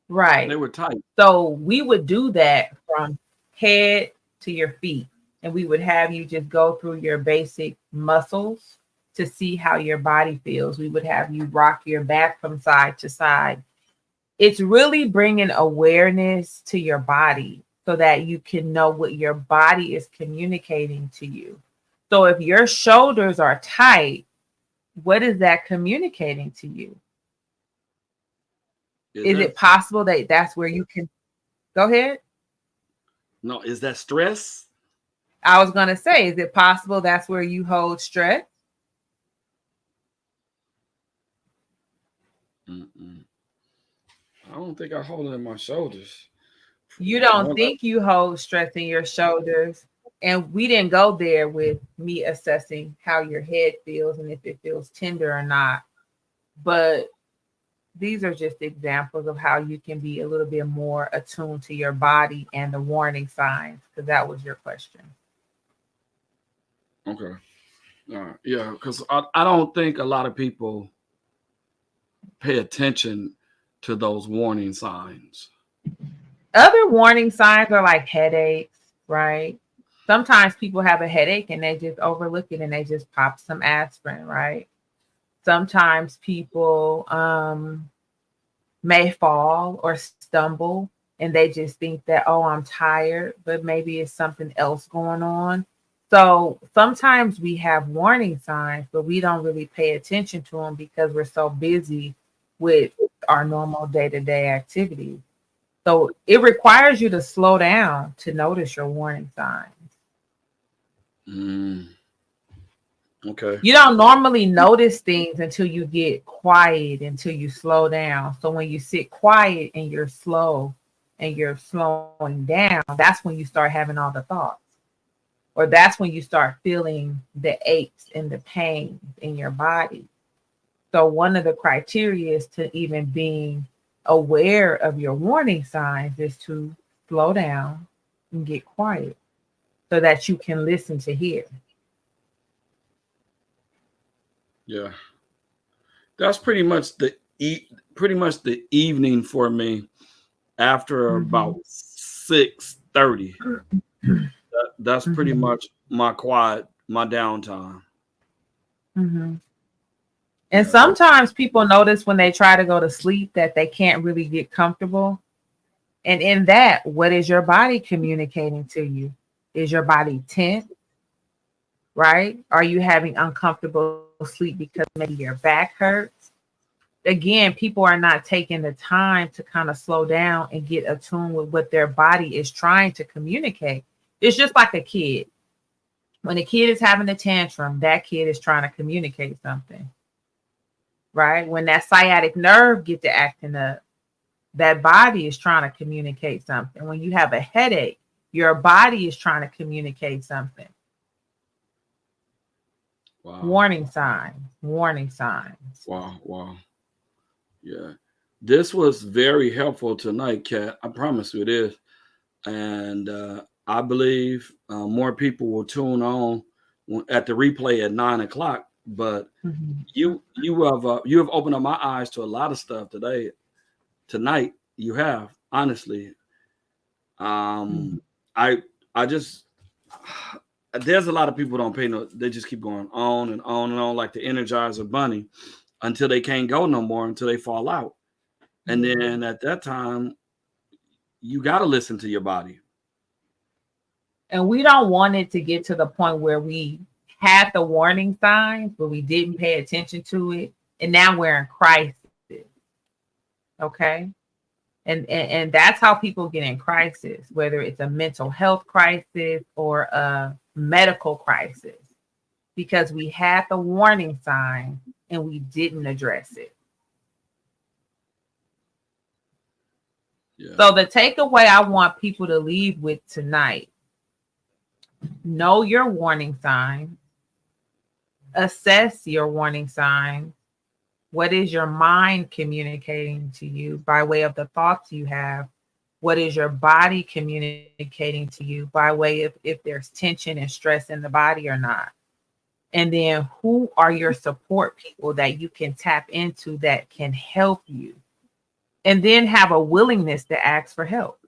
They Right. were tight. So we would do that from head to your feet. And we would have you just go through your basic muscles to see how your body feels. We would have you rock your back from side to side. It's really bringing awareness to your body so that you can know what your body is communicating to you. So if your shoulders are tight, what is that communicating to you? Is Is that it possible that that's where you can go ahead? no? Is that stress? I was going to say, is it possible that's where you hold stress? Mm-mm. I don't think I hold it in my shoulders. You don't More like, think you hold stress in your shoulders. And we didn't go there with me assessing how your head feels and if it feels tender or not. But these are just examples of how you can be a little bit more attuned to your body and the warning signs, because that was your question. okay, yeah, because I don't think a lot of people pay attention to those warning signs. Other warning signs are like headaches, right? Sometimes people have a headache and they just overlook it and they just pop some aspirin, right? Sometimes people may fall or stumble and they just think that, oh, I'm tired, but maybe it's something else going on. So sometimes we have warning signs, but we don't really pay attention to them because we're so busy with our normal day to day activities. So it requires you to slow down to notice your warning signs. Mm, okay. You don't normally notice things until you get quiet, until you slow down. So when you sit quiet and you're slow and you're slowing down, that's when you start having all the thoughts. Or that's when you start feeling the aches and the pains in your body. So one of the criteria is to even being aware of your warning signs is to slow down and get quiet so that you can listen to hear. Yeah, that's pretty much the evening for me after Mhm. about 6:30. That's pretty Mhm. much my quiet, my downtime. Mhm. And Yeah, that sometimes people notice when they try to go to sleep that they can't really get comfortable. And in that, what is your body communicating to you? Is your body tense, right? Are you having uncomfortable sleep because maybe your back hurts? Again, people are not taking the time to kind of slow down and get attuned with what their body is trying to communicate. It's just like a kid. When a kid is having a tantrum, that kid is trying to communicate something, right? When that sciatic nerve get to acting up, that body is trying to communicate something. When you have a headache, your body is trying to communicate something. wow, Warning signs, warning signs. wow. Yeah, this was very helpful tonight, Kat. I promise you it is, and I believe more people will tune on at the replay at 9 o'clock. But Mhm. you have opened up my eyes to a lot of stuff today. Tonight, you have honestly. Mhm. I I just there's a lot of people don't pay no. They just keep going on and on and on like the Energizer Bunny until they can't go no more until they fall out. And Mhm. then at that time, you got to listen to your body. And we don't want it to get to the point where we had the warning signs, but we didn't pay attention to it. And now we're in crisis. Okay. And that's how people get in crisis, whether it's a mental health crisis or a medical crisis. because we had the warning sign and we didn't address it. Yeah. So the takeaway I want people to leave with tonight: know your warning sign, assess your warning sign. What is your mind communicating to you by way of the thoughts you have? What is your body communicating to you by way of if there's tension and stress in the body or not? And then who are your support people that you can tap into that can help you? And then have a willingness to ask for help.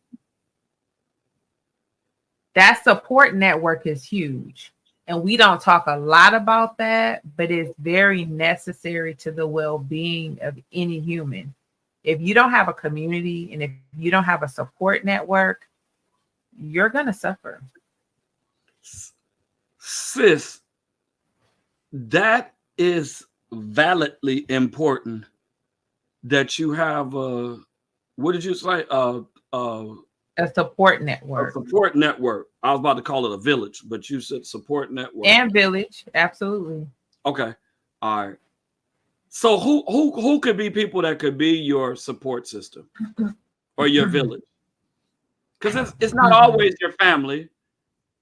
That support network is huge. And we don't talk a lot about that, but it's very necessary to the well-being of any human. If you don't have a community and if you don't have a support network, you're going to suffer. Sis, that is validly important that you have what did you say? A support A network. support network. I was about to call it a village, but you said support network. And village, absolutely. Okay. All right. So who could be people that could be your support system or your village? Because it's not always your family.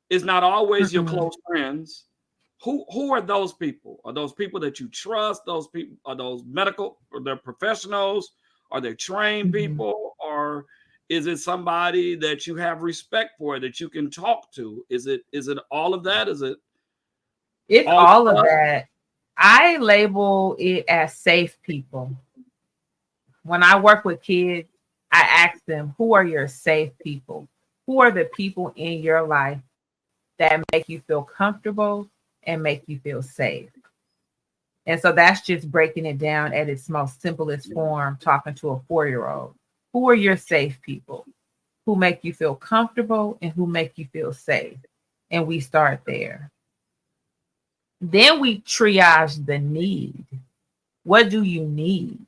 It's not always your close friends. Who are those people? Are those people that you trust? Those people are those medical or they're professionals? Are they trained people? Or is it somebody that you have respect for that you can talk to? Is it all of that? Is it? It's all of that. I label it as safe people. When I work with kids, I ask them, who are your safe people? Who are the people in your life that make you feel comfortable and make you feel safe? And so that's just breaking it down at its most simplest form, talking to a 4-year-old. Who are your safe people? Who make you feel comfortable and who make you feel safe? And we start there. Then we triage the need. What do you need?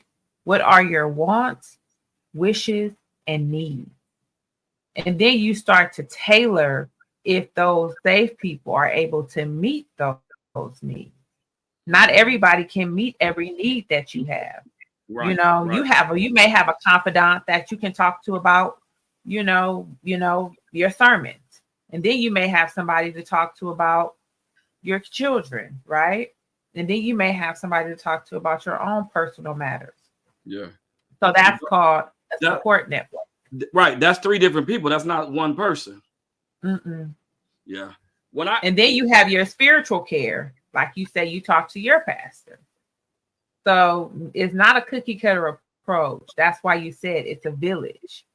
What are your wants, wishes, and needs? And then you start to tailor if those safe people are able to meet those needs. Not everybody can meet every need that you have. Right, you know, right. you may have a confidant that you can talk to about, your sermons. And then you may have somebody to talk to about your children, right? And then you may have somebody to talk to about your own personal matters. Yeah. So that's called a support network. Right. That's 3 different people. That's not one person. Yeah. And then you have your spiritual care. Like you say, you talk to your pastor. So it's not a cookie cutter approach. That's why you said it's a village.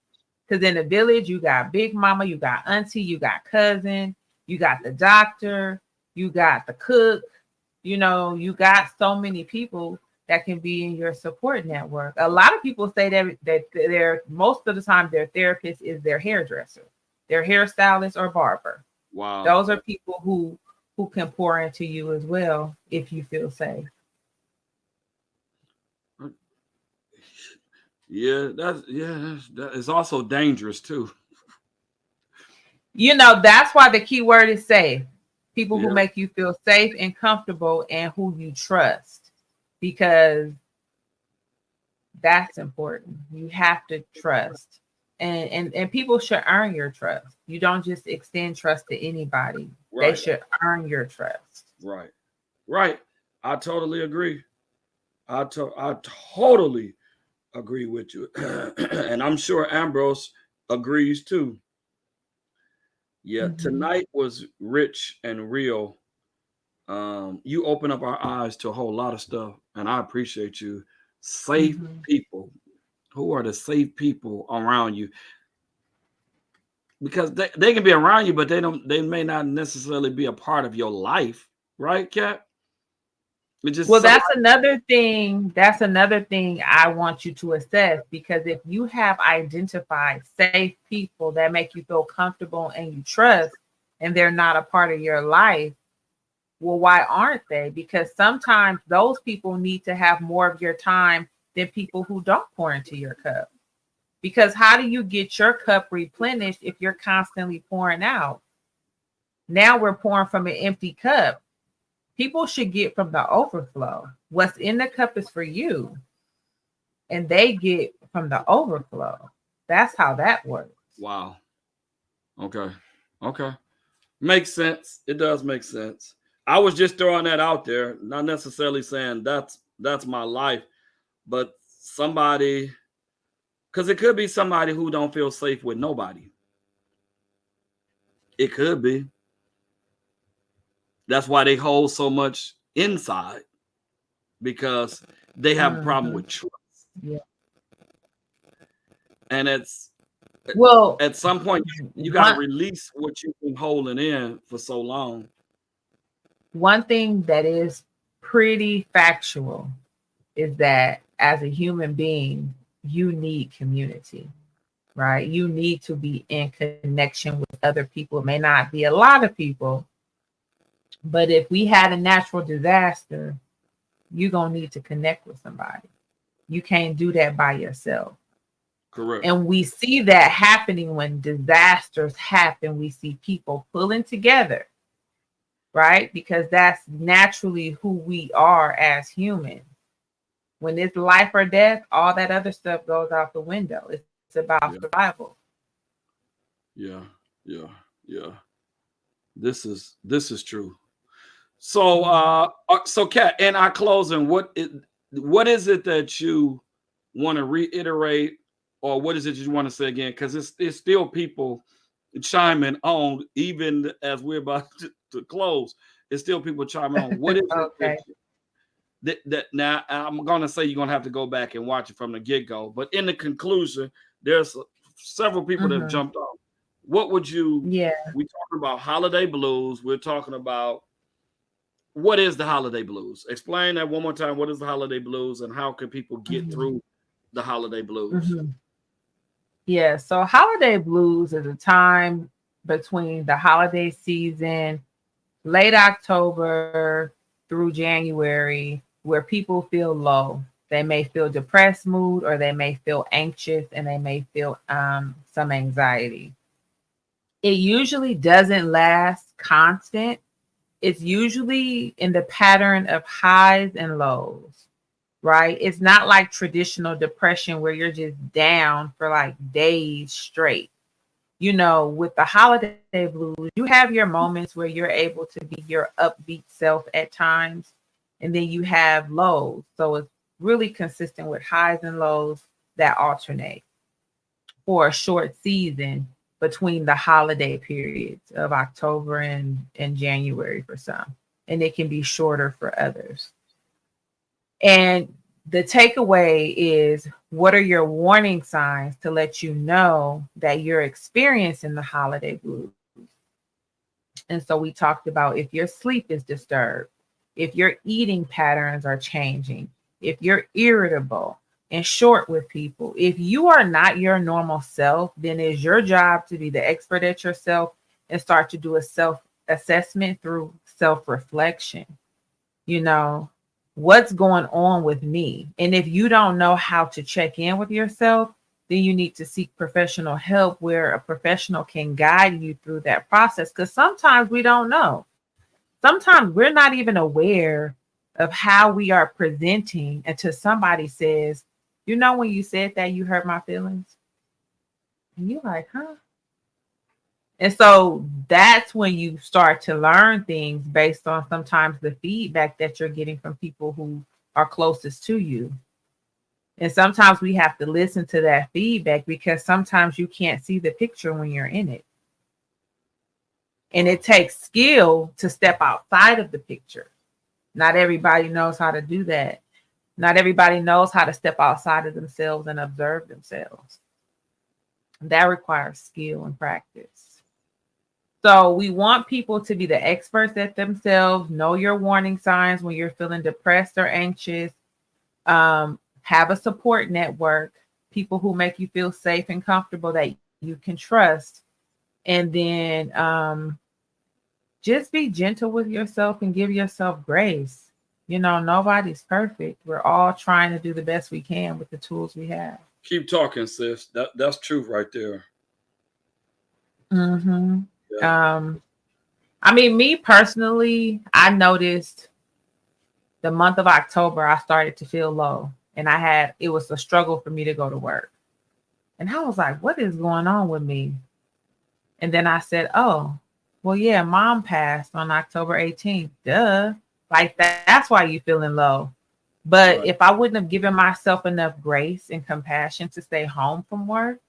Because in a village, you got big mama, you got auntie, you got cousin, you got the doctor, you got the cook. You got so many people that can be in your support network. A lot of people say that they're most of the time their therapist is their hairdresser, their hairstylist or barber. Wow. Those are people who can pour into you as well if you feel safe. Yeah, that is also dangerous too. That's why the key word is safe. People who make you feel safe and comfortable and who you trust, because that's important. You have to trust, and people should earn your trust. You don't just extend trust to anybody. Right. They should earn your trust. Right. I totally agree. I totally agree with you. And I'm sure Ambrose agrees too. Yeah, tonight was rich and real. You open up our eyes to a whole lot of stuff, and I appreciate you. Safe people. Who are the safe people around you? Because they can be around you, but they may not necessarily be a part of your life, right, Kat? That's another thing. That's another thing I want you to assess, because if you have identified safe people that make you feel comfortable and you trust, and they're not a part of your life, well, why aren't they? Because sometimes those people need to have more of your time than people who don't pour into your cup. Because how do you get your cup replenished if you're constantly pouring out? Now we're pouring from an empty cup. People should get from the overflow. What's in the cup is for you, and they get from the overflow. That's how that works. Wow. Okay. Okay. Makes sense. It does make sense. I was just throwing that out there, not necessarily saying that's my life, but somebody, because it could be somebody who don't feel safe with nobody. It could be. That's why they hold so much inside, because they have a problem with trust. Yeah. And it's Well, at some point you got to release what you've been holding in for so long. One thing that is pretty factual is that as a human being, you need community, right? You need to be in connection with other people. It may not be a lot of people, but if we had a natural disaster, you're going to need to connect with somebody. You can't do that by yourself. Correct. And we see that happening when disasters happen. We see people pulling together, right? Because that's naturally who we are as humans. When it's life or death, all that other stuff goes out the window. It's about survival. Yeah. This is true. So so Kat, in our closing, what is it that you want to reiterate, or what is it you want to say again? Because it's still people chiming on, even as we're about to close. It's still people chiming on. What is okay. that now I'm gonna say you're gonna have to go back and watch it from the get-go, but in the conclusion, there's several people that have jumped off. What would you we're talking about holiday blues, we're talking about what is the holiday blues? Explain that one more time. What is the holiday blues, and how can people get through the holiday blues? Yeah, so holiday blues is a time between the holiday season, late October through January, where people feel low. They may feel depressed mood, or they may feel anxious, and they may feel some anxiety. It usually doesn't last constant. It's usually in the pattern of highs and lows, right? It's not like traditional depression where you're just down for like days straight. You know, with the holiday blues, you have your moments where you're able to be your upbeat self at times, and then you have lows. So it's really consistent with highs and lows that alternate for a short season between the holiday periods of October and January for some. And it can be shorter for others. And the takeaway is, what are your warning signs to let you know that you're experiencing the holiday blues? And so we talked about if your sleep is disturbed, if your eating patterns are changing, if you're irritable and short with people. If you are not your normal self, then it's your job to be the expert at yourself and start to do a self-assessment through self-reflection. You know, what's going on with me? And if you don't know how to check in with yourself, then you need to seek professional help where a professional can guide you through that process. Because sometimes we don't know. Sometimes we're not even aware of how we are presenting until somebody says, you know, when you said that, you hurt my feelings. And you're like, huh? And so that's when you start to learn things based on sometimes the feedback that you're getting from people who are closest to you. And sometimes we have to listen to that feedback because sometimes you can't see the picture when you're in it. And it takes skill to step outside of the picture. Not everybody knows how to do that. Not everybody knows how to step outside of themselves and observe themselves. That requires skill and practice. So we want people to be the experts at themselves, know your warning signs when you're feeling depressed or anxious, have a support network, people who make you feel safe and comfortable that you can trust, and then just be gentle with yourself and give yourself grace. You know, nobody's perfect. We're all trying to do the best we can with the tools we have. Keep talking, sis. That's truth right there. Yeah. I mean, me personally, I noticed the month of October, I started to feel low. And it was a struggle for me to go to work. And I was like, what is going on with me? And then I said, oh, well, yeah, mom passed on October 18th. Duh. Like that's why you feeling low. But Right. if I wouldn't have given myself enough grace and compassion to stay home from work,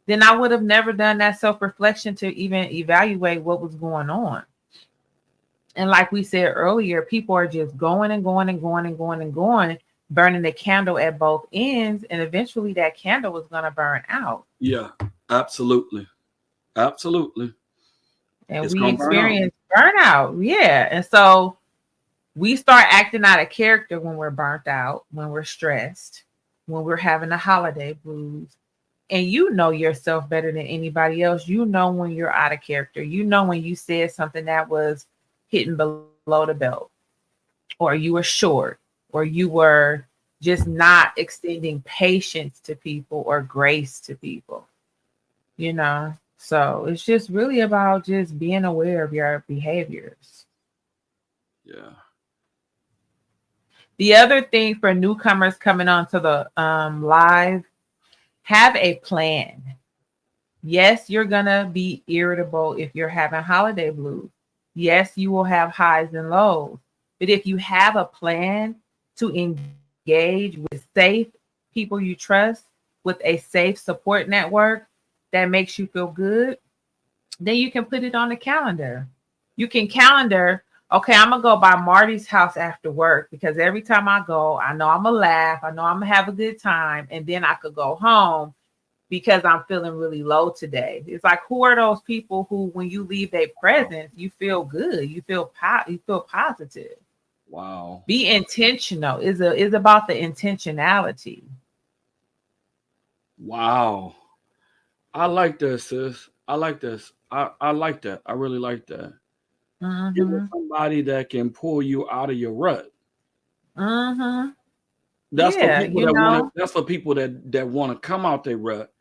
then I would have never done that self-reflection to even evaluate what was going on. And like we said earlier, people are just going and going and going and going and going, burning the candle at both ends. And eventually that candle was going to burn out. Yeah, absolutely. Absolutely. And It's we gonna burn out. experience burnout. Yeah. And so we start acting out of character when we're burnt out, when we're stressed, when we're having the holiday blues. And you know yourself better than anybody else. You know when you're out of character. You know when you said something that was hitting below the belt, or you were short, or you were just not extending patience to people or grace to people, you know? So it's just really about just being aware of your behaviors. Yeah. The other thing for newcomers coming onto the live, have a plan. Yes, you're going to be irritable if you're having holiday blues. Yes, you will have highs and lows. But if you have a plan to engage with safe people you trust, with a safe support network that makes you feel good, then you can put it on the calendar. You can calendar, okay, I'm going to go by Marty's house after work because every time I go, I know I'm going to laugh. I know I'm going to have a good time. And then I could go home because I'm feeling really low today. It's like, who are those people who, when you leave their presence, you feel good, you feel positive. Wow. Be intentional. Is about the intentionality. Wow. I like this, sis. I like this. I like that. I really like that. Give me Mm-hmm. somebody that can pull you out of your rut. Mm-hmm. That's for Yeah, people you that want to. know. That's for people that want to come out their rut.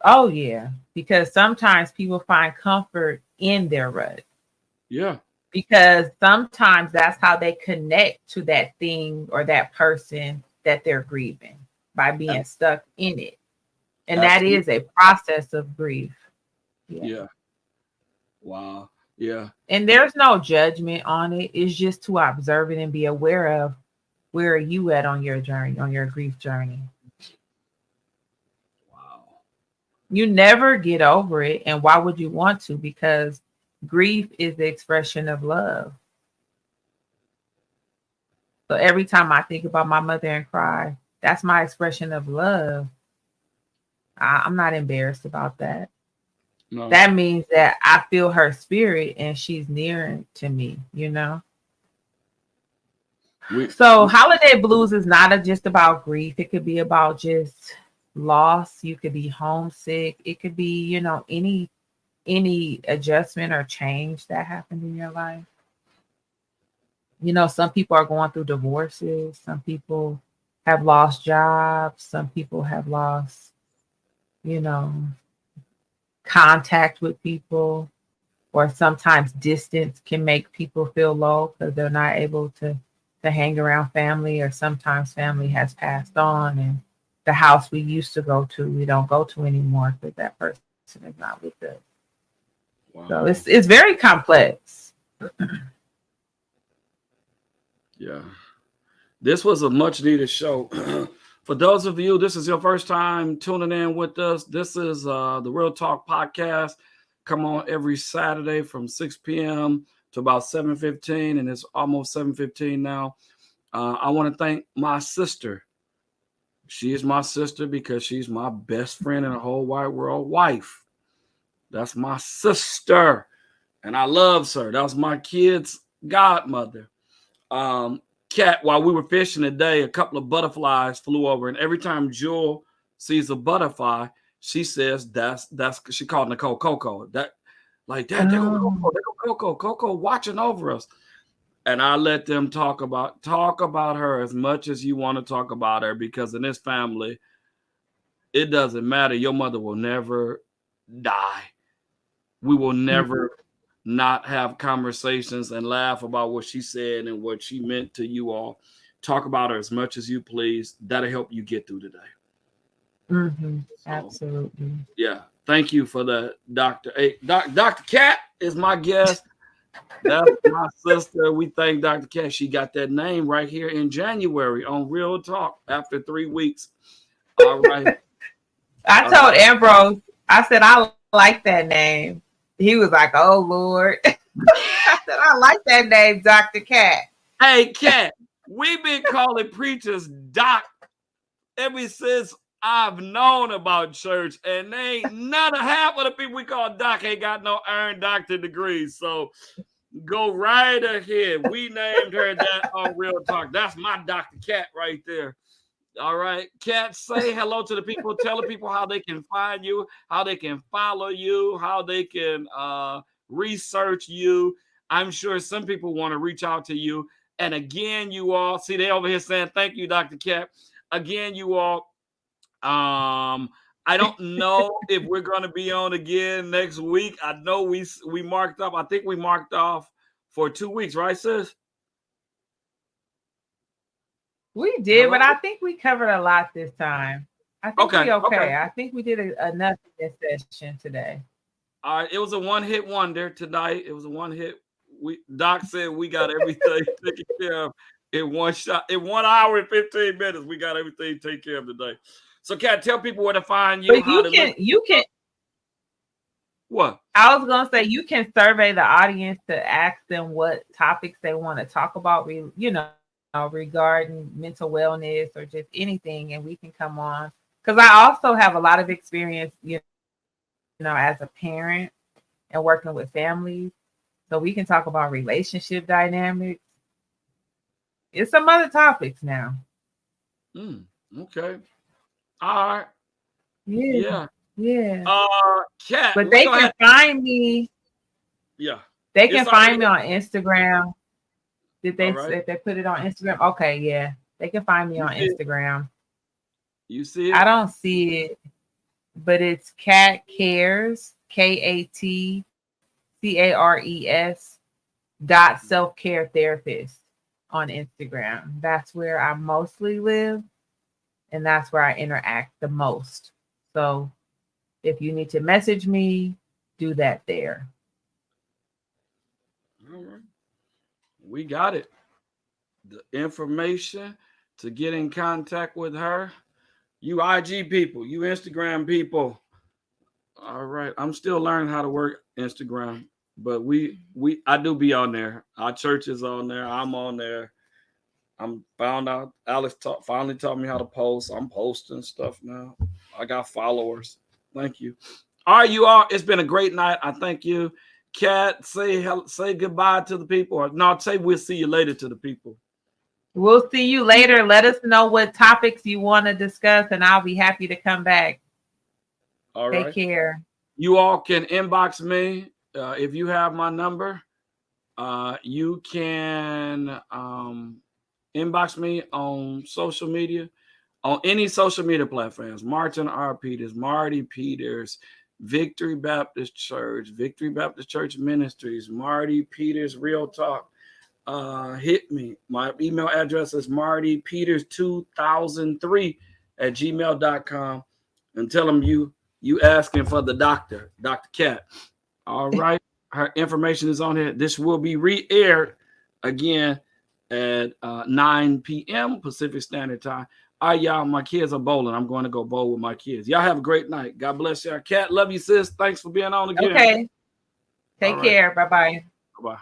Oh yeah, because sometimes people find comfort in their rut. Yeah. Because sometimes that's how they connect to that thing or that person that they're grieving, by being Ab- stuck in it. And that is Absolutely. a process of grief. Yeah. Yeah. Wow. Yeah. And there's no judgment on it. It's just to observe it and be aware of where are you at on your journey, on your grief journey. Wow. You never get over it. And why would you want to? Because grief is the expression of love. So every time I think about my mother and cry, that's my expression of love. I'm not embarrassed about that. No. That means that I feel her spirit and she's near to me, you know? We. So holiday blues is not just about grief. It could be about just loss. You could be homesick. It could be, you know, any adjustment or change that happened in your life. You know, some people are going through divorces. Some people have lost jobs. Some people have lost, you know, contact with people, or sometimes distance can make people feel low because they're not able to hang around family, or sometimes family has passed on and the house we used to go to, we don't go to anymore because that person is not with us. So Wow. it's very complex. Yeah. This was a much needed show. For those of you, this is your first time tuning in with us. This is the Real Talk Podcast. Come on every Saturday from 6 p.m. to about 7:15, and it's almost 7:15 now. I want to thank my sister. She is my sister because she's my best friend in the whole wide world. Wife. That's my sister, and I love her. That was my kid's godmother. Cat, while we were fishing today, a couple of butterflies flew over, and every time Jewel sees a butterfly, she says that's she called Nicole Coco. That like that, there go Coco, Oh, there go Coco, Coco watching over us. And I let them talk about her as much as you want to talk about her, because in this family, it doesn't matter. Your mother will never die. We will never not have conversations and laugh about what she said and what she meant to you all. Talk about her as much as you please. That'll help you get through today. Mm-hmm. So, Absolutely. yeah. Thank you for that, Dr. Hey, Dr. Cat is my guest. That's my sister. We thank Dr. Cat. She got that name right here in January on Real Talk after 3 weeks. All right. I told Ambrose, I said, I like that name. He was like, oh, Lord. I said, I like that name, Dr. Cat. Hey, Cat, we've been calling preachers Doc ever since I've known about church, and they ain't none of half of the people we call Doc ain't got no earned doctor degrees. So go right ahead. We named her that on Real Talk. That's my Dr. Cat right there. All right. Cat, say hello to the people. Tell the people how they can find you, how they can follow you, how they can research you. I'm sure some people want to reach out to you. And again, you all, see, they over here saying, thank you, Dr. Cat. Again, you all, I don't know if we're going to be on again next week. I know we marked up. I think we marked off for 2 weeks, right, sis? We did, but I think we covered a lot this time. I think we okay. I think we did enough in this session today. All right, it was a one-hit wonder tonight. It was a one-hit. Doc said we got everything taken care of in one shot. In 1 hour and 15 minutes, we got everything taken care of today. So, Kat, tell people where to find you. But you can. What? I was gonna say you can survey the audience to ask them what topics they want to talk about. Regarding mental wellness or just anything, and we can come on because I also have a lot of experience, as a parent and working with families. So we can talk about relationship dynamics. It's some other topics now. Okay. All right. Yeah. Kat, but they can find me. Yeah. They can find me on Instagram. Did they put it on Instagram? Okay, yeah. They can find me on Instagram. You see it? I don't see it, but it's Cat Cares, KATCARES .self-care therapist on Instagram. That's where I mostly live, and that's where I interact the most. So if you need to message me, do that there. All right. We got it. The information to get in contact with her. You IG people, you Instagram people. All right. I'm still learning how to work Instagram, but I do be on there. Our church is on there. I'm on there. I'm found out Alex finally taught me how to post. I'm posting stuff now. I got followers. Thank you. All right, you all. It's been a great night. I thank you. Kat, say goodbye to the people. Or no, say we'll see you later to the people. We'll see you later. Let us know what topics you want to discuss, and I'll be happy to come back. All right. Take care. You all can inbox me if you have my number. You can inbox me on social media, on any social media platforms. Martin R. Peters, Marty Peters, Victory Baptist Church Ministries, Marty Peters Real Talk. Hit me. My email address is martypeters2003 at gmail.com, and tell them you asking for the Dr. Cat. All right. Her information is on here. This will be re-aired again at 9 p.m. Pacific Standard Time. All right, y'all. My kids are bowling. I'm going to go bowl with my kids. Y'all have a great night. God bless y'all. Cat, love you, sis. Thanks for being on again. Okay. Take care. Bye-bye. Bye-bye.